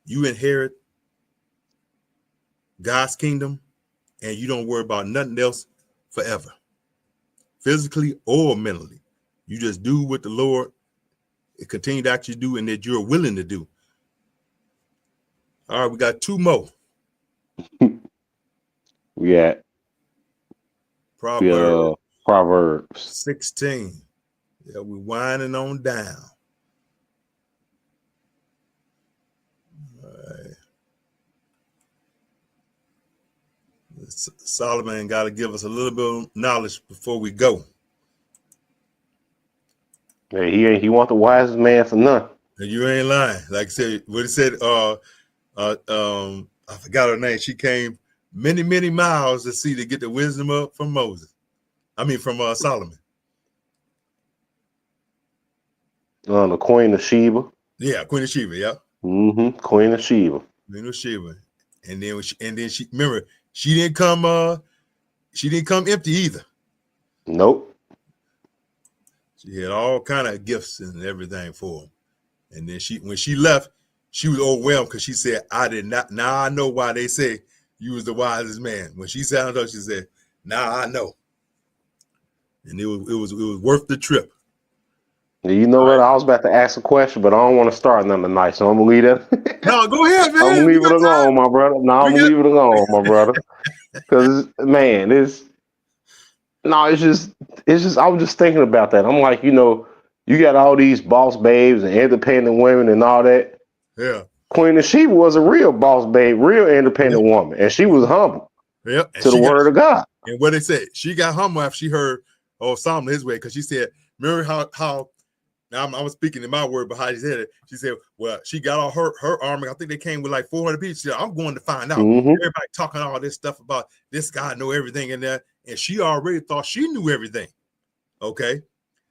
you inherit God's kingdom, and you don't worry about nothing else forever, physically or mentally. You just do what the Lord continue to actually do and that you're willing to do. All right, we got two more.
We got Proverbs
16. Yeah, we're winding on down. All right. Solomon got to give us a little bit of knowledge before we go.
Hey, he want the wisest man for none.
And you ain't lying. Like I said, what it said, I forgot her name. She came many, many miles to get the wisdom up from Moses. I mean, from Solomon.
The Queen of Sheba.
Yeah, Queen of Sheba. Yeah.
Queen of Sheba.
Queen of Sheba. And then she remember she didn't come empty either.
Nope.
She had all kind of gifts and everything for him. And then when she left, she was overwhelmed because she said, I did not. Now I know why they say you was the wisest man. When she sat down, she said, now I know. And it was worth the trip.
You know what? I was about to ask a question, but I don't want to start nothing tonight, so I'm gonna leave that.
No, go ahead, man.
I'm gonna leave it alone, my brother. No, I'm gonna leave it alone, my brother. Because man, it's just. I was just thinking about that. I'm like, you got all these boss babes and independent women and all that.
Yeah.
Queen of Sheba was a real boss babe, real independent woman, and she was humble.
Yep.
To the word of God.
And what they said, she got humble after she heard Solomon his way, because she said, remember how now I was speaking in my word, but how she said it, she said, well, she got all her army. I think they came with like 400 people. She said, I'm going to find out. Everybody talking all this stuff about this guy know everything in there, and she already thought she knew everything. Okay,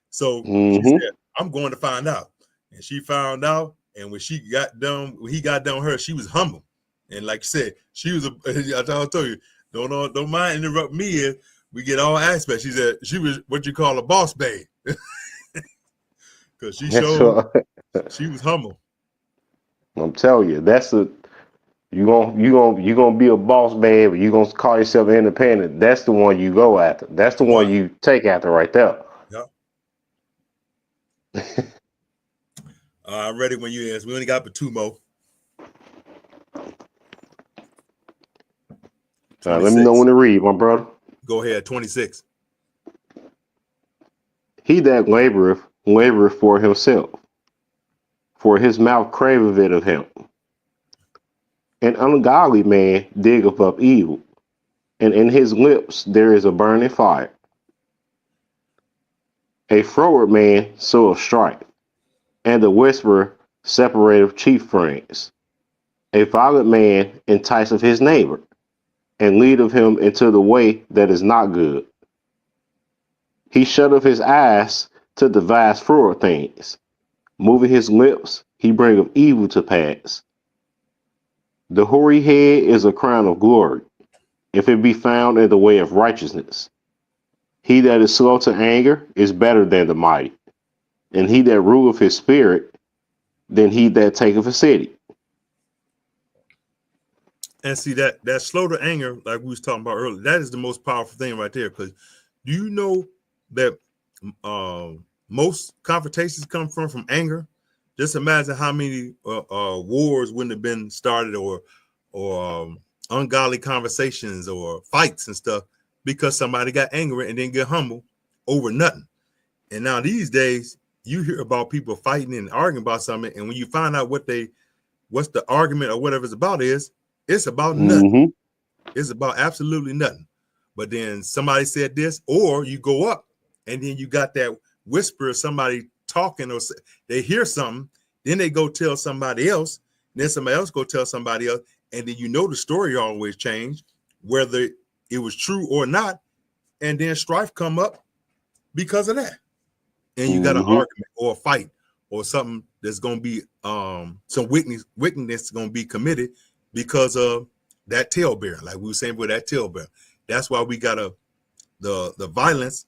so she said, I'm going to find out, and she found out. And when he got done with her, she was humble, and like you said, she was I told you, don't mind interrupt me if we get all aspects. She said she was what you call a boss babe, because she showed she was humble.
I'm telling you, you gonna be a boss babe, or you gonna call yourself independent. That's the one you go after. That's the one you take after right there.
Yeah. I'm ready when you ask. We only got but two more.
Let me know when to read, my brother.
Go ahead, 26.
He that laboreth for himself, for his mouth craveth it of him. An ungodly man diggeth up evil, and in his lips there is a burning fire. A froward man soweth strife, and the whisperer separateth chief friends. A violent man enticeth his neighbor, and leadeth him into the way that is not good. He shutteth his eyes to devise froward things. Moving his lips, he bringeth evil to pass. The hoary head is a crown of glory, if it be found in the way of righteousness. He that is slow to anger is better than the mighty, and he that ruleth his spirit than he that taketh a city.
And see that slow to anger, like we was talking about earlier, that is the most powerful thing right there. Because do you know that most confrontations come from anger? Just imagine how many wars wouldn't have been started, or ungodly conversations or fights and stuff, because somebody got angry and then get humble over nothing. And now these days, you hear about people fighting and arguing about something, and when you find out what's the argument or whatever it's about it's about nothing. It's about absolutely nothing. But then somebody said this, or you go up and then you got that whisper of somebody talking, or they hear something, then they go tell somebody else, then somebody else go tell somebody else, and then the story always changed, whether it was true or not, and then strife come up because of that. And you got an argument or a fight or something that's going to be some wickedness going to be committed because of that tailbearer, like we were saying with that tailbearer. That's why we got the violence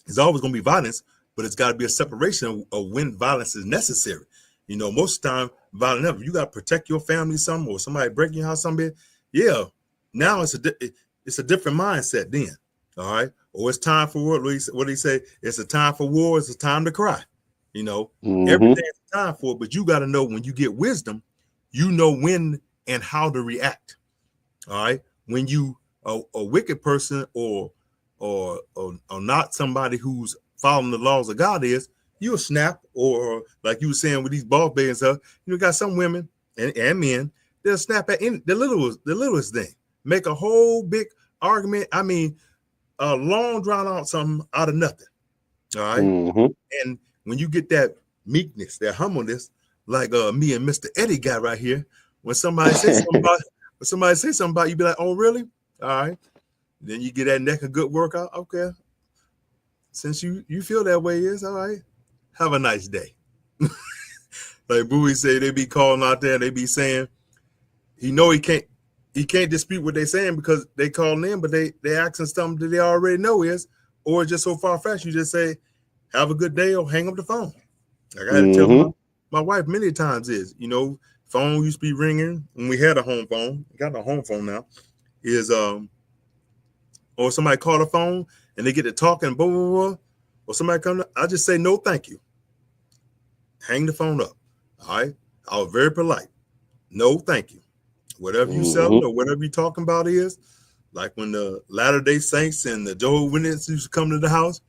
is always going to be violence, but it's got to be a separation of when violence is necessary. Most of the time, violence, you got to protect your family, something, or somebody breaking your house, something. Yeah, now it's a different mindset then. All right, or it's time for war. What do you say? It's a time for war. It's a time to cry. Everything's a time for it, but you got to know when you get wisdom, you know when and how to react. All right, when you a wicked person or not somebody who's following the laws of God you'll snap, or like you were saying with these ball babes and stuff. Got some women and men, they'll snap at the littlest thing, make a whole big argument. I mean, a long drawn out something out of nothing. All right. And when you get that meekness, that humbleness, like me and Mr. Eddie got right here, when somebody says something about you, be like, oh, really? All right. Then you get that neck a good workout. Okay. Since you feel that way, is all right. Have a nice day. Like Bowie say, they be calling out there, they be saying, he can't dispute what they saying because they calling in, but they asking something that they already know is, or just so far fetched, you just say, have a good day or hang up the phone. Like I had to tell my wife many times is, phone used to be ringing when we had a home phone. We got a home phone now. Is or somebody call the phone and they get to talking, blah, blah, blah, or somebody come, I just say no, thank you. Hang the phone up. All right. I was very polite. No, thank you. Whatever you selling or whatever you talking about is, like when the Latter-day Saints and the Jehovah's Witnesses used to come to the house,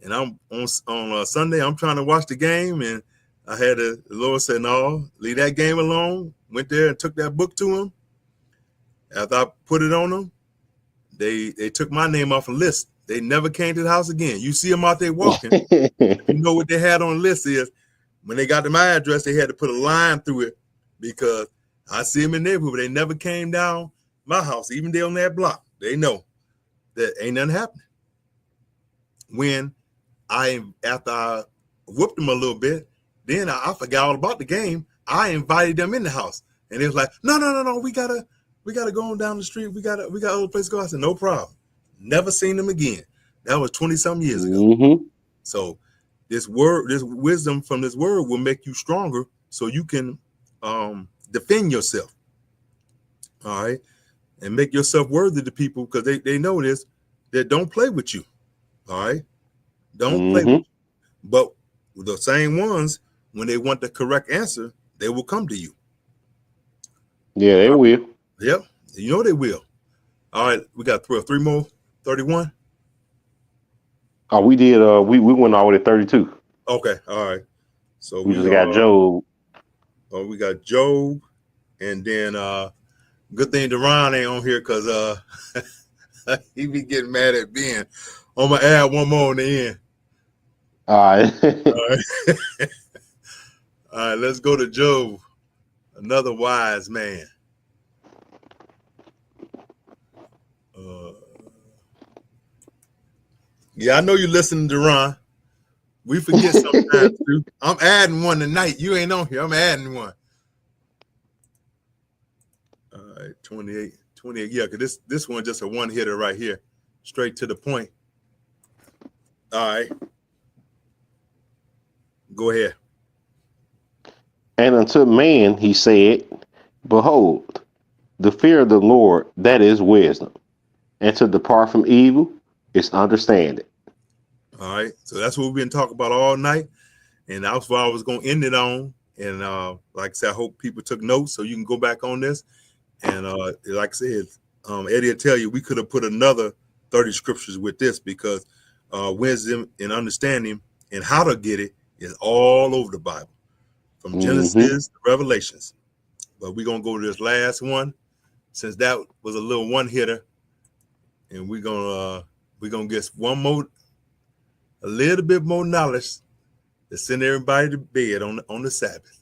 and I'm on Sunday, I'm trying to watch the game, and I had the Lord said, no, leave that game alone. Went there and took that book to him. After I put it on them, they took my name off the list. They never came to the house again. You see them out there walking. You know what they had on the list is when they got to my address, they had to put a line through it because I see them in the neighborhood, but they never came down my house, even they on that block. They know that ain't nothing happening. When after I whooped them a little bit, then I forgot all about the game. I invited them in the house, and it was like, no, we gotta go on down the street. We got other place to go. I said, no problem. Never seen them again. That was 20-something years ago. So this wisdom from this word will make you stronger, so you can defend yourself. All right, and make yourself worthy to people because they know this. That don't play with you. All right, don't play with you. But the same ones, when they want the correct answer, they will come to you.
Yeah, they will.
Yep, you know they will. All right, we got three more. 31.
Oh, we did. We went all the way to 32.
Okay, all right. So
we just got Job.
Oh, we got Job, and then good thing Deron ain't on here because he be getting mad at Ben. I'm gonna add one more in the end.
All right.
All right. All right, let's go to Job, another wise man. Yeah, I know you listening to Ron. We forget sometimes too. I'm adding one tonight. You ain't on here. I'm adding one. All right, 28. Yeah, because this one just a one hitter right here, straight to the point. All right, go ahead.
And unto man he said, behold, the fear of the Lord, that is wisdom, and to depart from evil is understanding.
All right, so that's what we've been talking about all night, and that's what I was going to end it on. And like I said, I hope people took notes so you can go back on this. And like I said, Eddie will tell you we could have put another 30 scriptures with this because wisdom and understanding and how to get it is all over the Bible, from Genesis to Revelations. But we're going to go to this last one since that was a little one hitter, and we're gonna get one more, a little bit more knowledge to send everybody to bed on the Sabbath.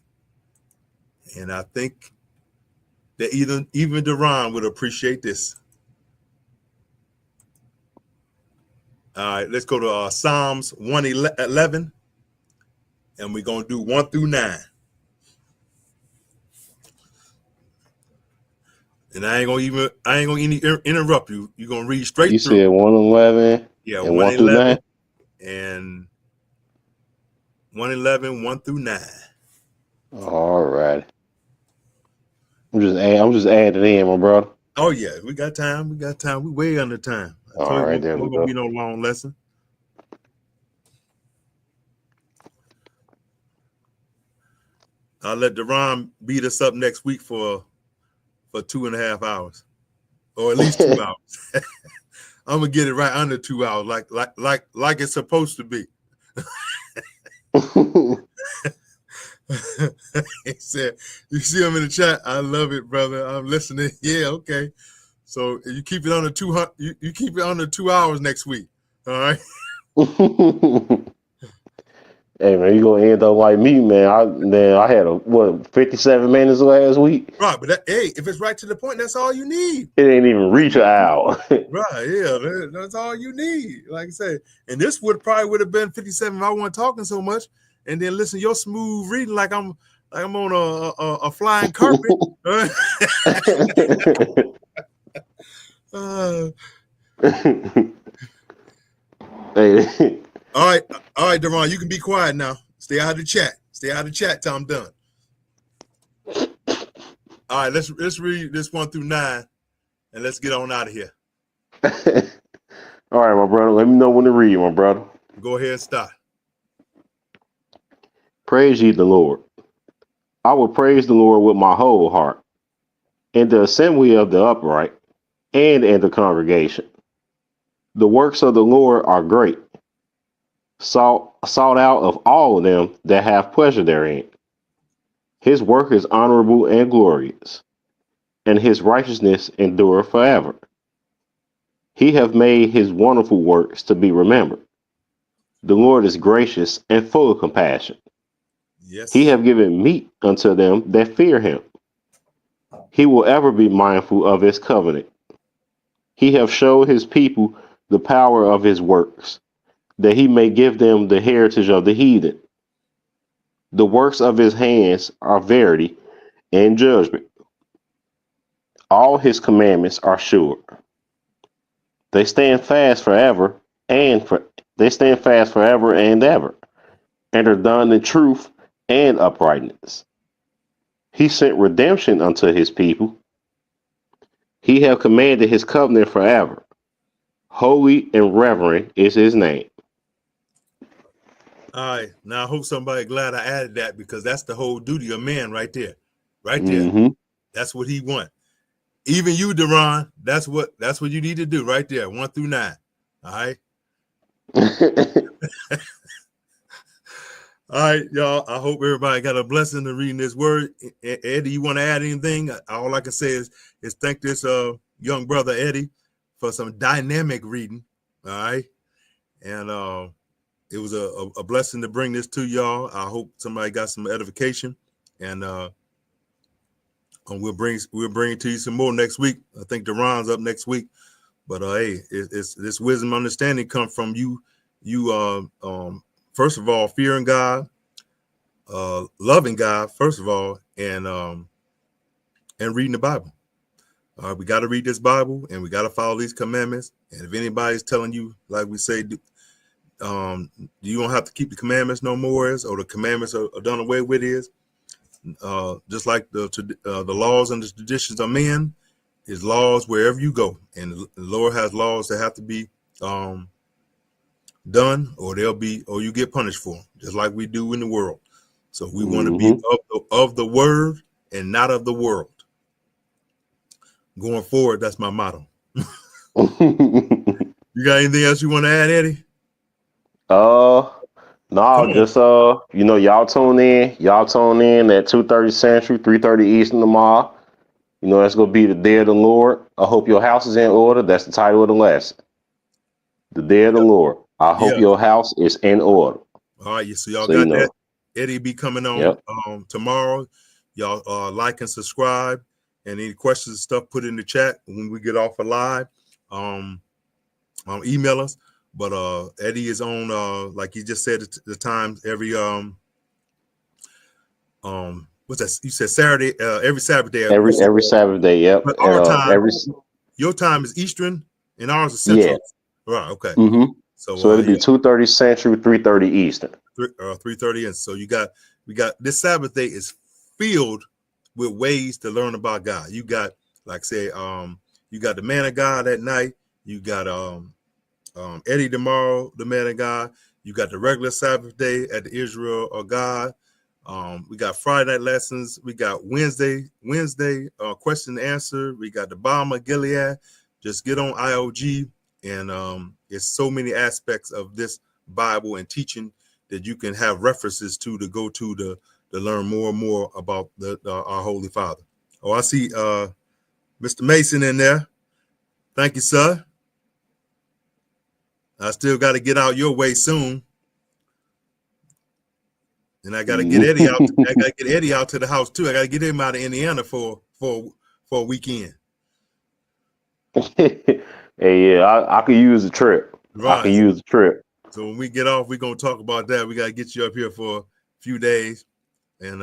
And I think that even Deron would appreciate this. All right, let's go to Psalms 111, and we're gonna do 1 through 9. And I ain't gonna interrupt you. You're gonna read straight through.
You said 111.
Yeah,
and 1 through 9.
And 111, 1 through 9.
All right. I'm just adding in, my brother.
Oh yeah, we got time. We way under time. I told you
there
it
we
won't
go.
be no long lesson. I'll let Deron beat us up next week for 2.5 hours, or at least 2 hours. I'm gonna get it right under 2 hours, like it's supposed to be. He said, "You see him in the chat. I love it, brother. I'm listening. Yeah, okay. So you keep it under 200. You keep it under 2 hours next week. All right."
Hey man, you gonna end up like me, man. I had 57 minutes last week.
Right, but hey, if it's right to the point, that's all you need.
It ain't even reach an hour.
Right, yeah, that's all you need. Like I said, and this probably would have been 57 if I wasn't talking so much, and then listen to your smooth reading like I'm on a flying carpet.
Hey.
All right, Deron, you can be quiet now. Stay out of the chat. Stay out of the chat till I'm done. All right, let's read this 1 through 9, and let's get on out of here.
All right, my brother. Let me know when to read, my brother.
Go ahead and start.
Praise ye the Lord. I will praise the Lord with my whole heart, in the assembly of the upright, and in the congregation. The works of the Lord are great, sought out of all of them that have pleasure therein. His work is honorable and glorious, and his righteousness endureth forever. He hath made his wonderful works to be remembered. The Lord is gracious and full of compassion.
Yes.
He hath given meat unto them that fear him. He will ever be mindful of his covenant. He hath showed his people the power of his works, that he may give them the heritage of the heathen. The works of his hands are verity and judgment. All his commandments are sure. They stand fast forever they stand fast forever and ever, and are done in truth and uprightness. He sent redemption unto his people. He hath commanded his covenant forever. Holy and reverend is his name.
All right. Now I hope somebody glad I added that, because that's the whole duty of man right there. Right there.
Mm-hmm.
That's what he wants. Even you, Deron, that's what you need to do right there, 1 through 9. All right. All right, y'all. I hope everybody got a blessing to reading this word. Eddie, you want to add anything? All I can say is thank this young brother Eddie for some dynamic reading. All right. And it was a blessing to bring this to y'all. I hope somebody got some edification, and we'll bring it to you some more next week. I think Deron's up next week, but hey, it's this wisdom, understanding come from you. First of all, fearing God, loving God, first of all, and reading the Bible. We got to read this Bible, and we got to follow these commandments. And if anybody's telling you, like we say, you don't have to keep the commandments no more, or the commandments are done away with, just like the laws and the traditions of men, is laws wherever you go, and the Lord has laws that have to be done, or you get punished for them, just like we do in the world. So we want to be of the word and not of the world. Going forward, that's my motto. You got anything else you want to add, Eddie?
No, just y'all tune in. Y'all tune in at 2:30 Central, 3:30 Eastern tomorrow. That's gonna be the day of the Lord. I hope your house is in order. That's the title of the lesson. The day of the Lord. I hope your house is in order.
All right, so y'all got that. Eddie be coming on tomorrow. Y'all like and subscribe. And any questions and stuff, put in the chat when we get off live. Email us. But Eddie is on, like he just said, the times every what's that? You said Saturday, every Saturday.
Every Saturday, yep.
But our time, your time is Eastern, and ours is Central. Yeah. Right. Okay.
Mm-hmm. So it'll be 2:30 Central, 3:30 Eastern.
3:30, and so we got this Sabbath day is filled with ways to learn about God. You got, like say, you got the man of God at night. You got Eddie tomorrow, the man of God. You got the regular Sabbath day at the Israel of God. We got Friday night lessons. We got Wednesday question and answer. We got the Balm of Gilead. Just get on IOG, and it's so many aspects of this Bible and teaching that you can have references to go to learn more and more about our Holy Father. Oh, I see Mr. Mason in there. Thank you, sir. I still got to get out your way soon. And I got to get Eddie out. I got to get Eddie out to the house too. I got to get him out of Indiana for a weekend.
Hey, yeah, I could use a trip.
Right.
I could use a trip.
So when we get off, we're gonna talk about that. We got to get you up here for a few days, and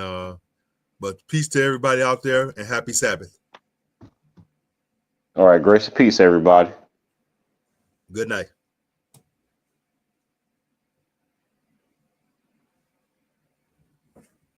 but peace to everybody out there, and happy Sabbath.
All right, grace and peace, everybody.
Good night.